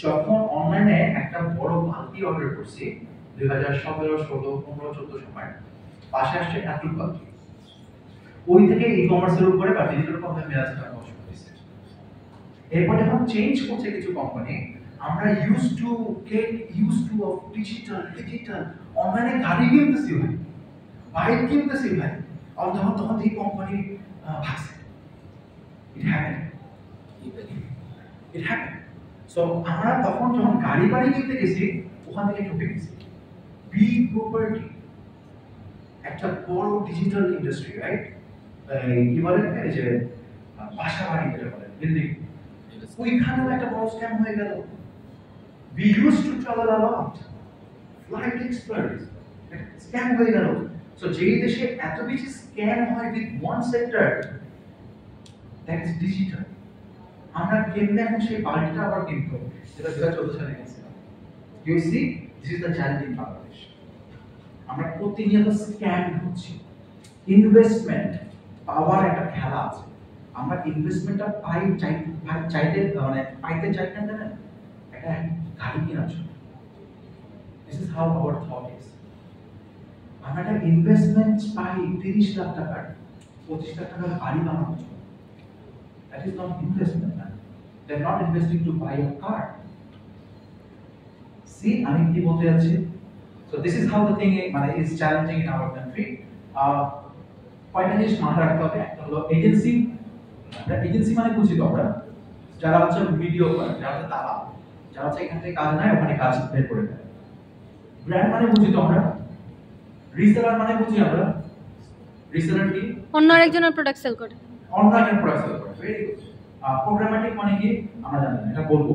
যখন অনলাইনে একটা বড় বালতি অর্ডার করছি 2017, 16, 15, 14 সময়, পাশে আসছে এতটুকু বালতি, ওই থেকে ই কমার্সের উপরে বা ডিজিটাল কন্টেন্ট ম্যানেজমেন্ট করা শুরু হয়েছে। এরপর যখন চেঞ্জ করছে কিছু কোম্পানি, আমরা ইউজ টু অফ ডিজিটাল অনলাইনে গাড়ি কিনতেছি ভাই, বাইক কিনতেছি ভাই, আর তখন এই কোম্পানি ভাগছে। It happened. সো আমরা তখন যখন গাড়ি বাড়ি কিনতে গেছি, ওখান থেকে ঢুকে গেছি বিগ প্রপার্টি, একটা বড় ডিজিটাল ইন্ডাস্ট্রি, রাইট? কি বলেন এই যে বাসা বাড়ি যেটা বলেন, বিল্ডিং, ওইখানেও একটা বড় স্ক্যাম হয়ে গেল। We used to travel a lot, flight experts, scam হয়ে গেল। সো যেই দেশে এত বেশি স্ক্যাম হয় with one sector, that is digital, আমরা কেমনে এখন সেই বাড়িটা আবার কিনবো, যেটা 2014 সালে গেছিলাম। You see, this is the challenge in Bangladesh. আমরা প্রতিনিয়ত স্ক্যাম হচ্ছি। ইনভেস্টমেন্ট পাওয়ার একটা খেলা আছে, আমরা ইনভেস্টমেন্টটা চাইতে মানে পাইতে চাই না, জানেন? একটা গাড়ি কেনার জন্য। This is how our thought is. আমরা একটা ইনভেস্টমেন্ট পাই 30 লাখ টাকার, 25 লাখ টাকার গাড়ি বানানোর জন্য। That is not investment, man. They're not investing to buy a car. See, আমি কি বলতে যাচ্ছি? So this is how the thing is challenging in our country. কয়টা জিনিস মাথায় রাখতে হবে। একটা হলো এজেন্সি। এজেন্সি মানে বুঝি তো আমরা, যারা হচ্ছে ভিডিও করে, যারা হচ্ছে দালাল, যারা হচ্ছে এখান থেকে কাজ নেয় ওখানে কাজ বের করে দেয়। ব্র্যান্ড মানে বুঝি তো আমরা। রিসেলার মানে বুঝি আমরা। রিসেলার কি? অন্য আরেকজনের প্রোডাক্ট সেল করে। অন্য আরেকজনের প্রোডাক্ট সেল করে। Very good. প্রোগ্রামেটিক মানে কি আমরা জানি না, এটা বলবো।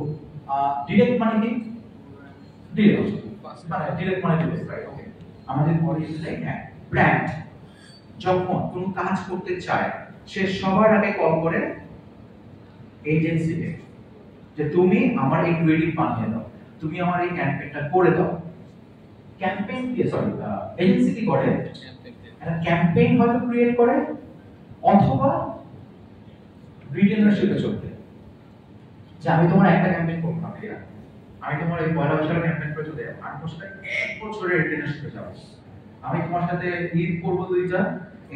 ডিরেক্ট মানে কি? ডিরেক্ট মানে ডিরেক্ট মানে ডিরেক্ট, রাইট? ওকে, আমাদের পরে এসে হ্যাঁ, ব্র্যান্ড যখন কোনো কাজ করতে চায়, সে সবার আগে কল করে এজেন্সিকে, যে তুমি আমার এই ক্রেডিট বানিয়ে দাও, তুমি আমার এই ক্যাম্পেইনটা করে দাও। ক্যাম্পেইন কি, সরি, এজেন্সি কি করে? একটা ক্যাম্পেইন হয়তো ক্রিয়েট করে, অথবা রিটেনারশিপে চলতে, যে আমি তোমার একটা ক্যাম্পেইন করব না, ঠিক আছে, আমি তোমার এই পয়লা বৈশাখের ক্যাম্পেইন করে চলে যাবো, 8 বছরে 1 বছরের রিটেনারশিপে যাবো, আমি তোমার সাথে ঈদ করবো 2টা,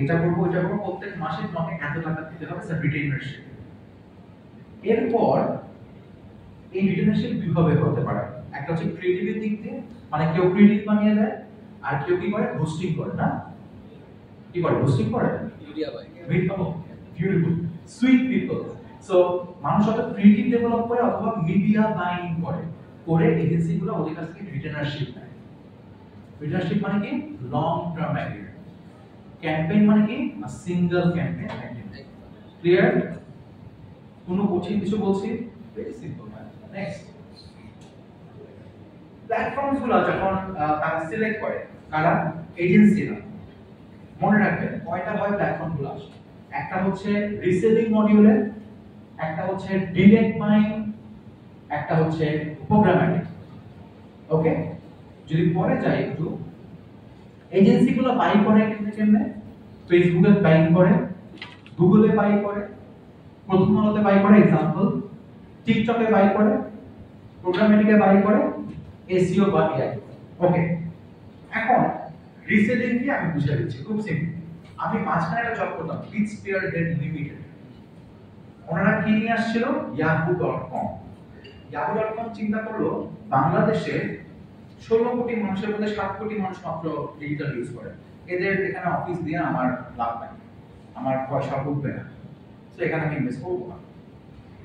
এটা করবো ওইটা করবো, প্রত্যেক মাসে তোমাকে এত টাকা দিতে হবে, স্যার রিটেনারশিপ। এরপর এই রিটেনারশিপ দুইভাবে হতে পারে, একটা হচ্ছে ক্রিয়েটিভ দিক দিয়ে, মানে কেউ ক্রিয়েটিভ বানিয়ে দেয়, আর কেউ কি করে হোস্টিং করে, না কি করে হোস্টিং করে, media buy beautiful sweet people. So মানুষ হয়তো ক্রিয়েটিভ ডেভেলপ করে অথবা মিডিয়া বাইং করে এজেন্সিগুলো ওদের কাছ থেকে রিটেনারশিপ নেয়। রিটেনারশিপ মানে কি? Long term agreement. ক্যাম্পেইন মানে কি? Single campaign agreement. ক্লিয়ার? কোনো কঠিন কিছু বলছি? Very simple. নেক্সট, প্ল্যাটফর্মস গুলো যখন তারা সিলেক্ট করে, কারা? এজেন্সিরা। মনে রাখবেন কয়টা হয় প্ল্যাটফর্ম গুলো আসে, একটা হচ্ছে রিসেলিং মডিউলে, একটা হচ্ছে ডিরেক্ট বাইং, একটা হচ্ছে প্রোগ্রামেটিক। ওকে, যদি পরে যাই একটু, এজেন্সিগুলো বাই করে কেমনে? ফেসবুকে বাইং করে, গুগলে বাই করে, প্রথম আলোতে বাই করে, एग्जांपल টিকটকে বাই করে, প্রোগ্রামেটিকে বাই করে, এসইও বা এআই। ওকে, এখন রিসেলিং কি আমি বুঝিয়ে দিচ্ছি, খুব সিম্পল। আমি মাঝখানে একটা জব করতাম, বিট স্পিয়ার হেড লিমিটেড। ওনারা কি নিয়ে আসছিল? yahoo.com। yahoo.com চিন্তা করলো বাংলাদেশে 16 কোটি মানুষের মধ্যে 7 কোটি মানুষ মাত্র ডিজিটাল ইউজ করে, এদের এখানে অফিস দিয়ে আমার লাভ নাই, আমার পয়সা উঠবে না, তো এখানে আমি ইনভেস্ট করবো না,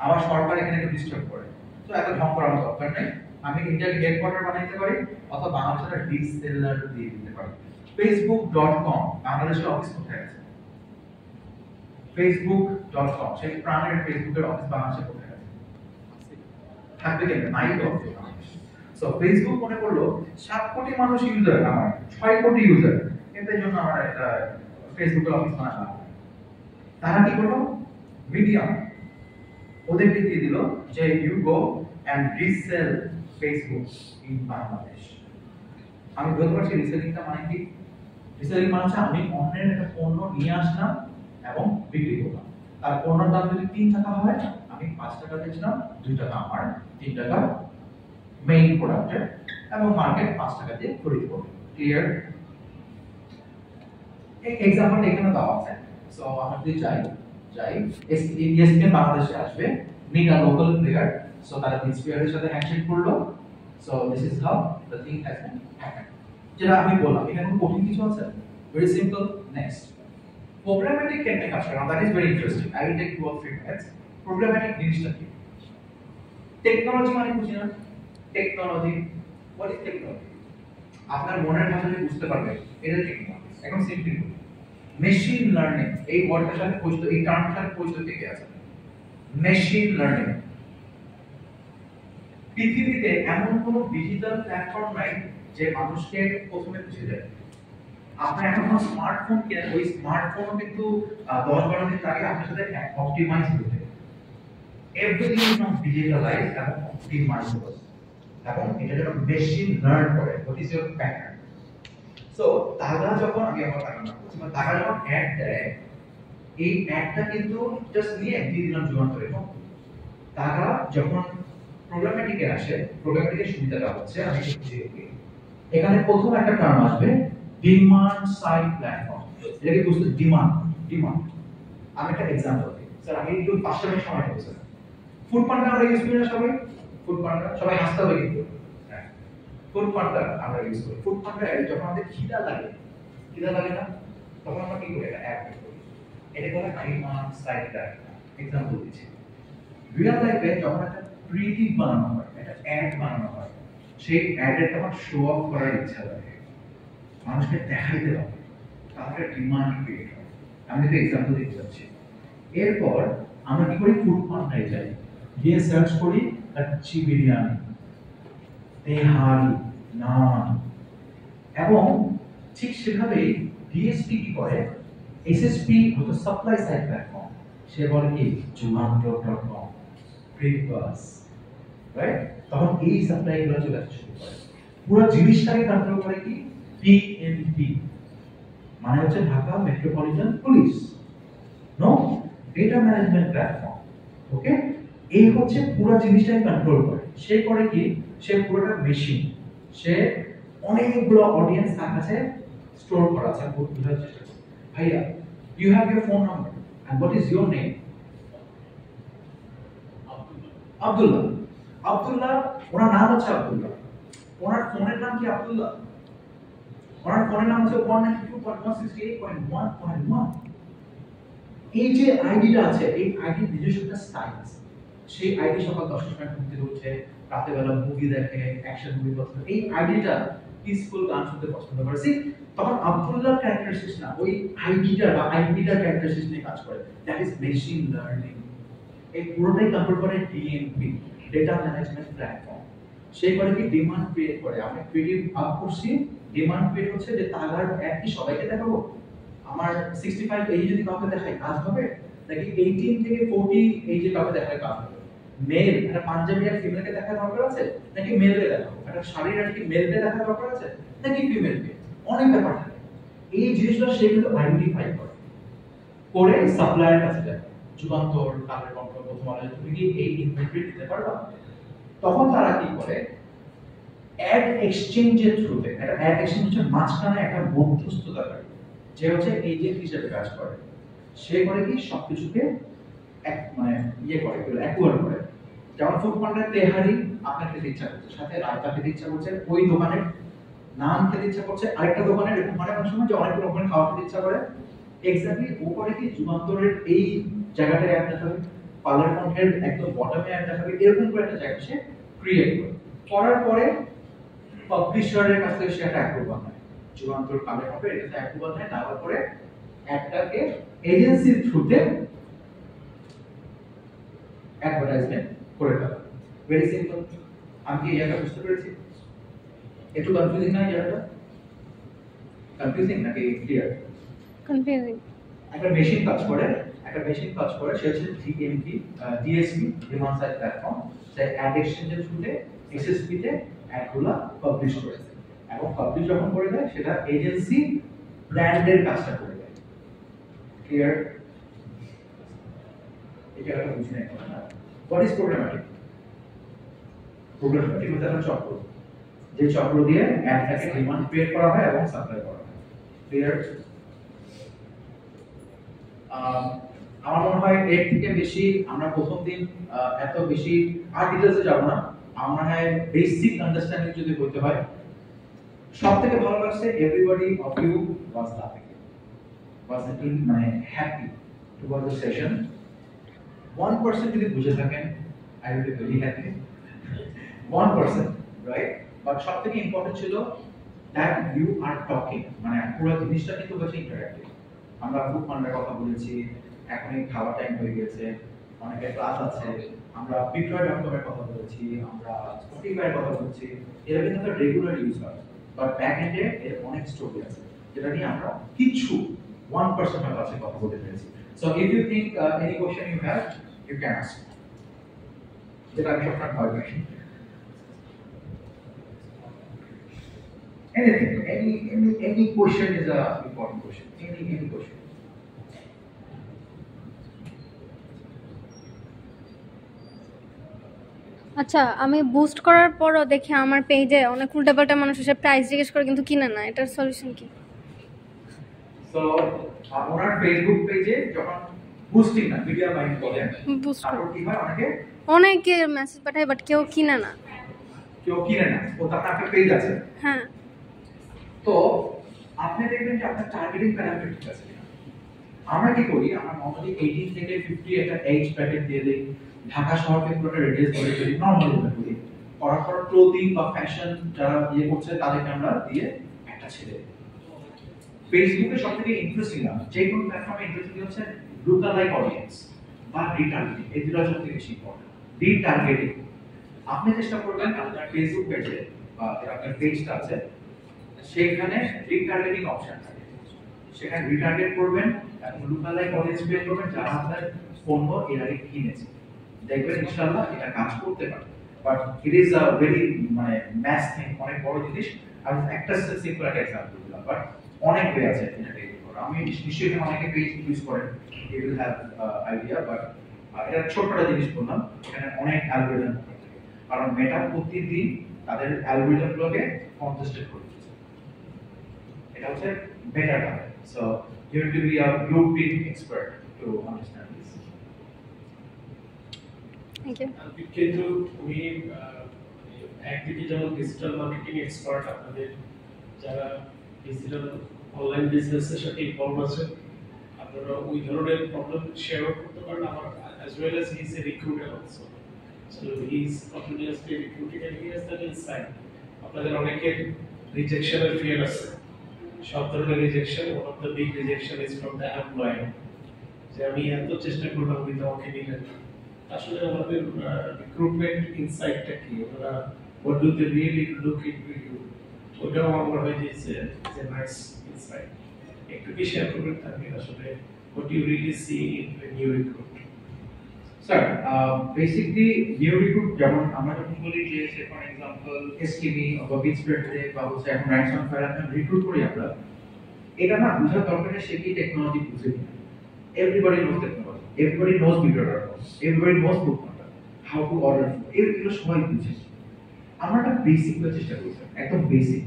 আবার সরকার এখানে ডিস্টার্ব করে, তো এত ঢং করার দরকার নেই, আমি ইন্ডিয়ার হেডকোয়ার্টার বানাইতে পারি অথবা বাংলাদেশের রিসেলার দিয়ে দিতে পারি। facebook.com বাংলাদেশের অফিস কোথায় আছে? facebook.com সেই প্রাণের ফেসবুকের অফিস বাংলাদেশে কোথায় আছে? থাকবে কেন? নাই তো। সো ফেসবুক মনে করলো 7 কোটি মানুষ ইউজার, আমার 6 কোটি ইউজার, এটার জন্য আমার একটা ফেসবুকের অফিস বানানো। তারা কি করলো, মিডিয়াম ওদেরকে দিয়ে দিল যে you go and resell Facebook in Bangladesh. আমি বলতে পারছি রিসেলিংটা মানে কি? রিসেলিং মানে হচ্ছে আমি অন্যের একটা পণ্য নিয়ে আসলাম এবং বিক্রি করলাম। তার পণ্যের দাম যদি 3 টাকা হয়, আমি 5 টাকা বেচলাম, 2 টাকা আমার, 3 টাকা মেইন প্রোডাক্টের, এবং মার্কেট 5 টাকা দিয়ে খরিদ করবে। ক্লিয়ার? এই एग्जांपल এখানে দেওয়া আছে। সো আমরা যদি যাই এসপিএন বাংলাদেশে আসবে, need a local player. So তারা এসপিএর সাথে হ্যান্ডশেক করলো। So this is how the thing has been happened. যেটা আমি বললাম, এখানে কোনো কঠিন কিছু আছে? Very simple. নেক্সট, প্রোগ্রামেটিক কেমনে কাজ করে, that is very interesting. I will take 2 or 3 minutes। Programmatic জিনিসটা কি? টেকনোলজি মানে বুঝি না? Technology, what is technology? আপনার মনের ভাষায় বুঝতে পারবেন এটা টেকনোলজি। এখন সিম্পলি বলি, মেশিন লার্নিং এই ওয়ার্ডটার সাথে পরিচিত, এই টার্মটার সাথে পরিচিত থেকে আছে। মেশিন লার্নিং, পৃথিবীতে এমন কোনো ডিজিটাল প্ল্যাটফর্ম নাই যে মানুষকে প্রথমে বুঝে দেয়। আপনি এখন স্মার্টফোন কেনেন, ওই স্মার্টফোন কিন্তু 10-12 দিন আগে আপনার সাথে অপটিমাইজ করতে। এভরিথিং ইজ নাও ডিজিটালাইজড এবং অপটিমাইজেবল, এবং এটা যেন মেশিন লার্ন করে what is your pattern. So তারা যখন, আমি আমার কারণটা বলছি, মানে তারা যখন অ্যাড দেয়, এই অ্যাডটা কিন্তু জাস্ট নিয়ে দিয়ে দিলাম যুগান্তরে। তারা যখন প্রোগ্রামেটিকে আসে, প্রোগ্রামেটিকের সুবিধাটা হচ্ছে, আমি একটু বুঝিয়ে দিই। এখানে প্রথম একটা টার্ম আসবে ডিমান্ড সাইড প্ল্যাটফর্ম। এটাকে বুঝতে ডিমান্ড। আমি একটা एग्जांपल দিই স্যার, আমি একটু 5 মিনিট সময় নেব স্যার। ফুড পান্ডা আমরা ইউজ করি না সবাই? ফুড পান্ডা সবাই হাসতে হবে কিন্তু। হ্যাঁ, ফুড পান্ডা আমরা ইউজ করি। ফুড পান্ডা যখন আমাদের খিদা লাগে না, তখন আমরা কি করি? এটা অ্যাড করি। এটা বলে ডিমান্ড সাইড প্ল্যাটফর্ম। एग्जांपल দিচ্ছি, রিয়েল লাইফে যখন একটা ক্রিয়েটিভ বানানো হয়, একটা অ্যাড বানানো হয়, সেই অ্যাডের তখন শো অফ করার ইচ্ছা লাগে, মানুষকে দেখাইতে হবে, তাহলে ডিমান্ড ক্রিয়েট হয়। আমি একটা एग्जांपल দিতে চাচ্ছি। এরপর আমরা কি করি? ফুড পান্ডায় যাই, গিয়ে সার্চ করি কাচ্চি বিরিয়ানি, তেহারি, নান, এবং ঠিক সেভাবেই ডিএসপি কি করে? এসএসপি হতো সাপ্লাই সাইড প্ল্যাটফর্ম, সে বলে কি zomato.com, ফ্লিপকার্ট, রাইট? তখন এই সাপ্লাই গুলো চলে আসতে শুরু করে। পুরো জিনিসটাকে কন্ট্রোল করে কি? পিএমপি, মানে হচ্ছে Dhaka metropolitan police, no data management platform. Okay, এই হচ্ছে পুরো জিনিসটাকে কন্ট্রোল করে। সে করে কি? সে পুরোটা মেশিন, সে অনেকগুলো অডিয়েন্স তার কাছে স্টোর করা আছে। বহুত বোঝার চেষ্টা করুন। ভাইয়া, you have your phone number and what is your name? Abdullah. ওনার নাম হচ্ছে আব্দুল্লাহ। ওনার ফোনের নাম কি আব্দুল্লাহ? ওনার ফোনের নাম হচ্ছে 192.168.1.1। এই যে আইডিটা আছে, এই আইডির নিজস্ব একটা স্টাইল আছে। সেই আইডি সকাল 10টার সময় ঘুম থেকে উঠে, রাতে বেলা মুভি দেখে, অ্যাকশন মুভি পছন্দ, এই আইডিটা পিসফুল গান শুনতে পছন্দ করে। তখন আব্দুল্লাহর ক্যারেক্টারিস্টিক্স না, ওই আইডিটা বা আইডিটার ক্যারেক্টারিস্টিক্স নিয়ে কাজ করে। That is machine learning. এই পুরোটাই কন্ট্রোল করে ডিএমপি, ডেটা ম্যানেজমেন্ট প্ল্যাটফর্ম। সেই করে কি? ডিমান্ড ক্রিয়েট করে। আমি ক্রিয়েটিভ আপ করছি, ডিমান্ড ক্রিয়েট হচ্ছে যে তাগার অ্যাড কি সবাইকে দেখাবো? আমার 65 এই যদি কাউকে দেখাই কাজ হবে, নাকি 18 থেকে 40 এই যে কাউকে দেখাই কাজ হবে? মেল, একটা পাঞ্জাবি আর ফিমেলকে দেখা দরকার আছে, নাকি মেলকে দেখাবো? একটা শাড়ির আর কি মেলকে দেখা দরকার আছে, নাকি ফিমেলকে? অনেক ব্যাপার থাকে। এই জিনিসগুলো সে কিন্তু আইডেন্টিফাই করে সাপ্লায়ার কাছে যায়। যুগান্তর, কালের কণ্ঠ, প্রথম আলো, তুমি কি এই ইনভেন্টরি দিতে পারবা? তখন তারা কি করে? অ্যাড এক্সচেঞ্জের থ্রুতে, একটা অ্যাড এক্সচেঞ্জ হচ্ছে মাঝখানে একটা মধ্যস্থতাকারী, যে হচ্ছে এজেন্ট হিসেবে কাজ করে। সে করে কি? সবকিছুকে এক মানে ইয়ে করে, অ্যাকুয়ার করে। যেমন ফুড পান্ডার তেহারি আপনার খেতে ইচ্ছা করছে, সাথে রায়তা খেতে ইচ্ছা করছে, ওই দোকানের নান খেতে ইচ্ছা করছে, আরেকটা দোকানের, এরকম মানে অনেক সময় যে অনেক রকমের খাওয়া খেতে ইচ্ছা করে। এক্স্যাক্টলি ও করে কি? যুগান্তরের এই জায়গাটায় অ্যাড দেখাবে, পার্লার কন্টেন্ট একদম বটমে অ্যাড দেখাবে, এরকম করে একটা জায়গা সে ক্রিয়েট করে। করার পরে পাবলিশারের কাছ থেকে সে একটা অ্যাপ্রুভাল নেয়, যুগান্তর কালের হবে এটাতে অ্যাপ্রুভাল নেয়, নেওয়ার পরে অ্যাডটাকে এজেন্সির থ্রুতে অ্যাডভার্টাইজমেন্ট করে দেওয়া। Very simple. আমি কি এটা বুঝতে পেরেছি? একটু কনফিউজিং না জায়গাটা? কনফিউজিং নাকি ক্লিয়ার? কনফিউজিং। একটা মেশিন কাজ করে, সে হচ্ছে DMP, DSP, demand side platform, সে অ্যাড এক্সচেঞ্জের থ্রুতে এসএসপি তে অ্যাডগুলো পাবলিশ করে দেয়, এবং পাবলিশ যখন করে দেয় সেটা এজেন্সি ব্র্যান্ডের কাজটা করে দেয়। ক্লিয়ার? এটা একটা বুঝে নেই না। What is problematic? প্রবলেম্যাটিক হচ্ছে একটা চক্র, যে চক্র দিয়ে অ্যাডটাকে ডিমান্ড ক্রিয়েট করা হয় এবং সাপ্লাই করা হয়। ক্লিয়ার? আমার মনে হয় এর থেকে বেশি আমরা প্রথম দিন এত বেশি আর ডিটেইলসে যাব না। আমার মনে হয় বেসিক আন্ডারস্ট্যান্ডিং যদি হতে হয়, সবথেকে ভালো লাগছে এভরিবডি অফ ইউ ওয়াজ লাফিং, ওয়াজ ইন মানে হ্যাপি টুয়ার্ড দ্য সেশন। 1% যদি বুঝে থাকেন, I will be very happy. 1%, right? But সবথেকে ইম্পর্টেন্ট ছিল দ্যাট ইউ আর টকিং, মানে পুরো জিনিসটা কিন্তু হচ্ছে ইন্টারঅ্যাক্টিভ। আমরা বুক মান্ডার কথা বলেছি, এখনই খাওয়ার টাইম হয়ে গেছে, অনেকের ক্লাস আছে, আমরা পিট্রয়.com-এর কথা বলেছি, আমরা স্পটিফাই-এর কথা বলছি, এরা কিন্তু আমরা রেগুলার ইউজ হয়, বাট ব্যাক এন্ডে এর অনেক স্টোরি আছে যেটা নিয়ে আমরা কিছু 1% এর কাছে কথা বলতে পেরেছি। So if you think any question you have, you can ask, যেটা আমি আপনার ভয় পাই। Anything, any question is a important question. Any question. আচ্ছা, আমি বুস্ট করার পরও দেখি আমার পেজে অনেক উল্টাপাল্টা মানুষ এসে প্রাইস জিজ্ঞেস করে কিন্তু কিনে না, এটার সলিউশন কি? So, আপনার ফেসবুক পেজে যখন বুস্টিং না মিডিয়া বাইং করেন, বুস্ট তারপর কি হয়? অনেকে মেসেজ পাঠায় বাট কেউ কিনে না। কেউ কিনে না, ও তার একটা পেজ আছে। হ্যাঁ। তো আপনি দেখবেন যে আপনার টার্গেটিং প্যারামিটার ঠিক আছে। আমরা কি করি? আমরা নরমালি 18 থেকে 50 একটা এজ প্যাকেট দিয়ে দেই, ঢাকা শহরকে পুরোটা রেডিউস করে দিই, নরমালি ভাবে করি। করার পর ক্লোথিং বা ফ্যাশন যারা করছে তাদেরকে আমরা দিয়ে একটা ছেড়ে দিই। ফেসবুকে সবথেকে ইন্টারেস্টিং না, যে কোনো প্ল্যাটফর্মে ইন্টারেস্টিং হচ্ছে লুকাল লাইক অডিয়েন্স বা রিটার্গেটিং। এই দুটো সবথেকে বেশি ইম্পর্টেন্ট। রিটার্গেটিং আপনি চেষ্টা করবেন আপনার ফেসবুক পেজে বা আপনার পেজটা আছে সেখানে রিটার্গেটিং অপশন থাকে, সেখানে রিটার্গেট করবেন এবং লুকাল লাইক অডিয়েন্স ক্রিয়েট করবেন যারা আপনার পণ্য এর আগে কিনেছে। দেখবেন ইনশাআল্লাহ এটা কাজ করতে পারে, but it is a very মানে ম্যাস থিং, অনেক বড় জিনিস। আমি একটা সিম্পল একটা এক্সাম্পল দিলাম, বাট অনেক ওয়ে আছে এটাকে ইউজ করা। আমি নিশ্চয়ই এখানে অনেকে পেজ ইউজ করেন, you will have idea, but এটা ছোট একটা জিনিস বললাম, এখানে অনেক অ্যালগরিদম থাকে, কারণ মেটা প্রতিদিন তাদের অ্যালগরিদমগুলোকে কনসিস্টেন্ট করে দিচ্ছে। এটা হচ্ছে মেটাটা। So you have to be a blueprint expert to understand this. Thank you. কিন্তু উনি একদিকে যেমন ডিজিটাল মার্কেটিং এক্সপার্ট, আপনাদের যারা ডিজিটাল অনলাইন বিজনেসের সাথে ইনভলভ আছে, আপনারা ওই ধরনের প্রবলেম শেয়ার করতে পারেন। আমার as well as he is a recruiter also, so he is continuously recruiting and he has that insight. আপনাদের অনেকের রিজেকশনের ফিয়ার আছে, সব ধরনের rejection, one of the big rejection is from the employer, যে আমি এত চেষ্টা করলাম কিন্তু আমাকে নিলেন না। আসলে আমাদের রিক্রুটমেন্ট ইনসাইটটা কি, ওরা what do they really look into you, ওটাও আমার হয় যে যে নাইস ইনসাইট একটু কি শেয়ার করবেন তাহলে আসলে what you really see in the new recruit? Sir basically new recruit যেমন আমরা যখন বলি যে সে ফর এক্সাম্পল এসটিভি অথবা বিটস্প্রেডে বা হচ্ছে এখন রাইটস অন ফায়ার আমরা রিক্রুট করি, আমরা এটা না বুঝার দরকার নেই সে কি টেকনোলজি বুঝে কিনা। Everybody knows technology, everybody knows ভিডিও.com, everybody knows book market, how to order food, এগুলো সবাই বুঝে। আমরা একটা বেসিক চেষ্টা করি স্যার, একদম বেসিক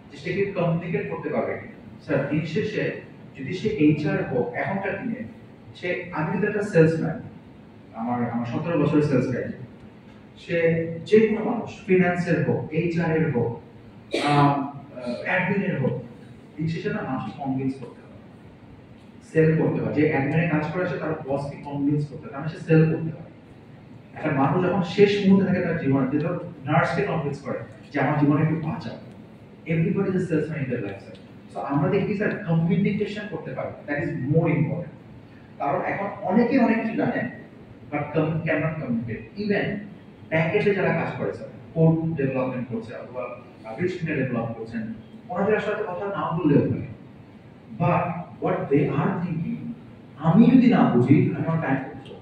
চেষ্টা কি কমিউনিকেট করতে পারবে কিনা। স্যার দিন শেষে যদি সে এইচআর হোক, এখনকার দিনে সে, আমি যদি একটা সেলসম্যান, আমার 17 বছরের সেলস গাইড, সে যে কোনো মানুষ, ফিনান্সের হোক, এইচআর এর হোক, অ্যাডমিনের হোক, দিন শেষে না মানুষ কনভিন্স করতে হবে, সেল করতে হবে। যে অ্যাডমিনে কাজ করে সে তার বসকে কনভিন্স করতে হবে, মানে সে সেল করতে হবে। একটা মানুষ যখন শেষ মুহূর্তে থাকে তার জীবনে, যে ধর নার্সকে কনভিন্স করে যে আমার জীবনে একটু বাঁচাও, everybody is a salesman in their life sir. সো আমরা দেখি স্যার কমিউনিকেশন করতে পারবে, দ্যাট ইজ মোর ইম্পর্টেন্ট। কারণ এখন অনেকে অনেক কিছু জানে but can not communicate. Even ব্যাকএন্ডে যারা কাজ করে স্যার, কোড ডেভেলপমেন্ট করছে অথবা রিচকিনে ডেভেলপ করছেন, ওনাদের আসলে কথা না বললেও হয়। But what they are thinking, আমি যদি না বুঝি আমার টাইম করতে।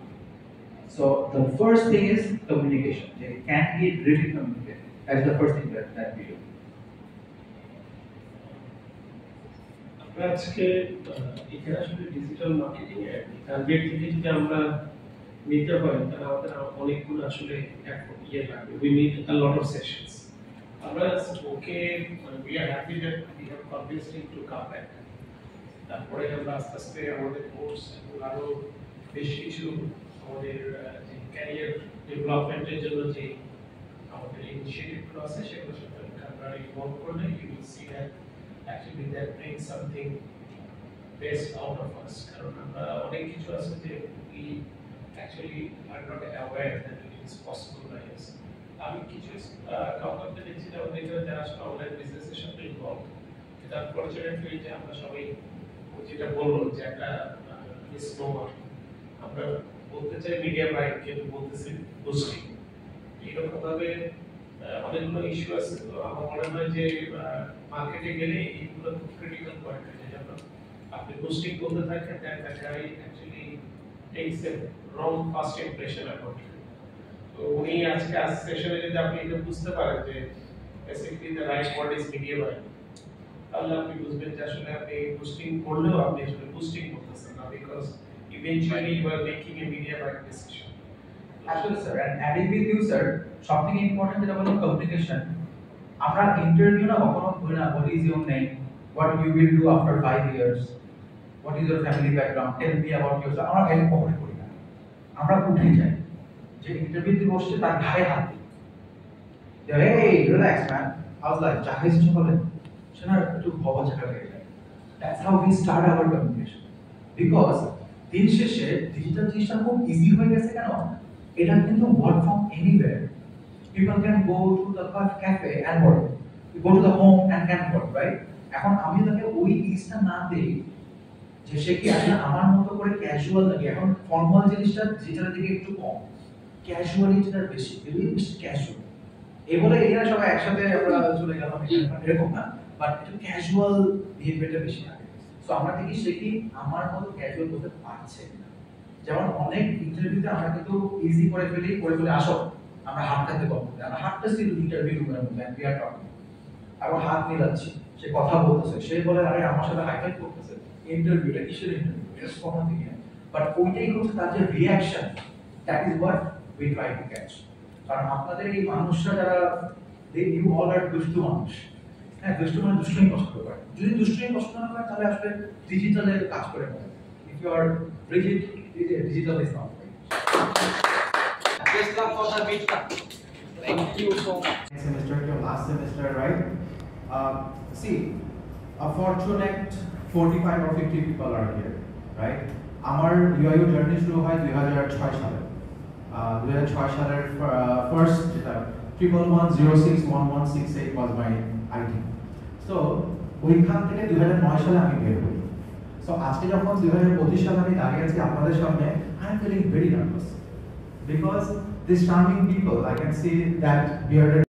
So the first thing is communication, যে can he really communicate, that's the first thing that we do. আজকে এখানে আসলে ডিজিটাল মার্কেটিং এর টার্গেট থেকে যদি আমরা নিতে হয় তাহলে আমাদের অনেকগুলো আসলে ইয়ে লাগবে। We need a lot of sessions. আমরা okay we are happy that we have convinced him to come back. তারপরে আমরা আস্তে আস্তে আমাদের কোর্স এবং আরো বেশ কিছু আমাদের যে ক্যারিয়ার ডেভেলপমেন্টের জন্য যে আমাদের ইনিশিয়েটিভগুলো আছে সেগুলোর সাথে আমরা ইনভলভ করলে you will see that actually that brings something best out of us. কারণ আমরা অনেক কিছু আছে যে we actually are not aware that it is possible by us. আমি কিছু কাউকে দেখছি যে আমাদের যারা আসলে অনলাইন বিজনেসের সাথে ইনভলভ, এটা ফরচুনেটলি যে আমরা সবাই যেটা বলবো যে একটা মিসনোমার, আমরা বলতে চাই মিডিয়া বাইক কিন্তু বলতেছি বুস্টিং। এইরকম ভাবে অনেকগুলো ইস্যু আছে। তো আমার মনে হয় যে মার্কেটে গেলে এইগুলো খুব ক্রিটিক্যাল পয়েন্ট আছে। যেমন আপনি বুস্টিং করতে থাকেন, that guy actually takes a wrong first impression about you. তো উনি আজকে সেশনে যদি আপনি এটা বুঝতে পারেন যে basically the right word is media buy, তাহলে আপনি বুঝবেন যে আসলে আপনি বুস্টিং করলেও আপনি আসলে বুস্টিং করতেছেন না, because eventually you are making a media buy decision. Actually, sir, and adding with you, sir, something important যেটা বললাম communication. আমরা ইন্টারভিউ না কখনো বলি না what is your name, what you will do after 5 years, what is your family background, tell me about yourself. আমরা এরকম কখনো করি না। আমরা উঠে যাই, যে ইন্টারভিউতে বসছে তার ঘাড়ে হাত দিই, যে hey relax man, how's life, চা খাইছো সকালে, সে না একটু ভাবা চাকা লেগে যায়। That's how we start our communication, because দিন শেষে ডিজিটাল জিনিসটা খুব ইজি হয়ে গেছে। কেন? এটা কিন্তু work from anywhere. People can go to the cafe and work, go to the home and can work, right? এখন আমি তাকে ওই জিনিসটা না দেই যে সে কি আসলে আমার মতো করে ক্যাজুয়াল লাগে। এখন ফর্মাল জিনিসটা যেটার দিকে একটু কম, ক্যাজুয়ালিটিটা বেশি, বেশি ক্যাজুয়াল। এই বলে এরা সবাই একসাথে আমরা চলে গেলাম এরকম না, বাট একটু ক্যাজুয়াল বিহেভিয়ারটা বেশি লাগে। সো আমরা দেখি সে কি আমার মতো ক্যাজুয়াল হতে পারছে না। যেমন অনেক ইন্টারভিউতে আমরা কিন্তু ইজি করে ফেলি আসো আমরা হাতটাতে কথা বলি, আমরা হাতটা ছিল ইন্টারভিউ রুমের মধ্যে এন্ড উই আর টকিং, আর হাত মিলাচ্ছি, সে কথা বলতেছে, সে বলে আরে আমার সাথে হাই ফাইভ করতেছে। ইন্টারভিউটা কিসের ইন্টারভিউ, এটা কখন থেকে, বাট ওইটাই হচ্ছে তার যে reaction, that is what we try to catch. কারণ আপনাদের এই মানুষরা যারা ইউ অল আর দুষ্টু মানুষ, হ্যাঁ দুষ্টু মানে দুষ্টুমি পছন্দ করে। যদি দুষ্টুমি পছন্দ না করে তাহলে আসলে ডিজিটালের কাজ করে পারে। If you are rigid, digital is not right. Best luck for the meetup. Thank you so much. Semester to last semester, right? See, a fortunate 45 or 50 people are here, right? Our UIU journey শুরু হয় 2006 সালে। 2006 সালের first 111061168 was my ID. So ওইখান থেকে 2009 সালে আমি বের হই। So আজকে যখন 2025 সালে আমি দাঁড়িয়ে আছি আপনাদের সামনে, I am feeling very nervous because these charming people, I can see that bearded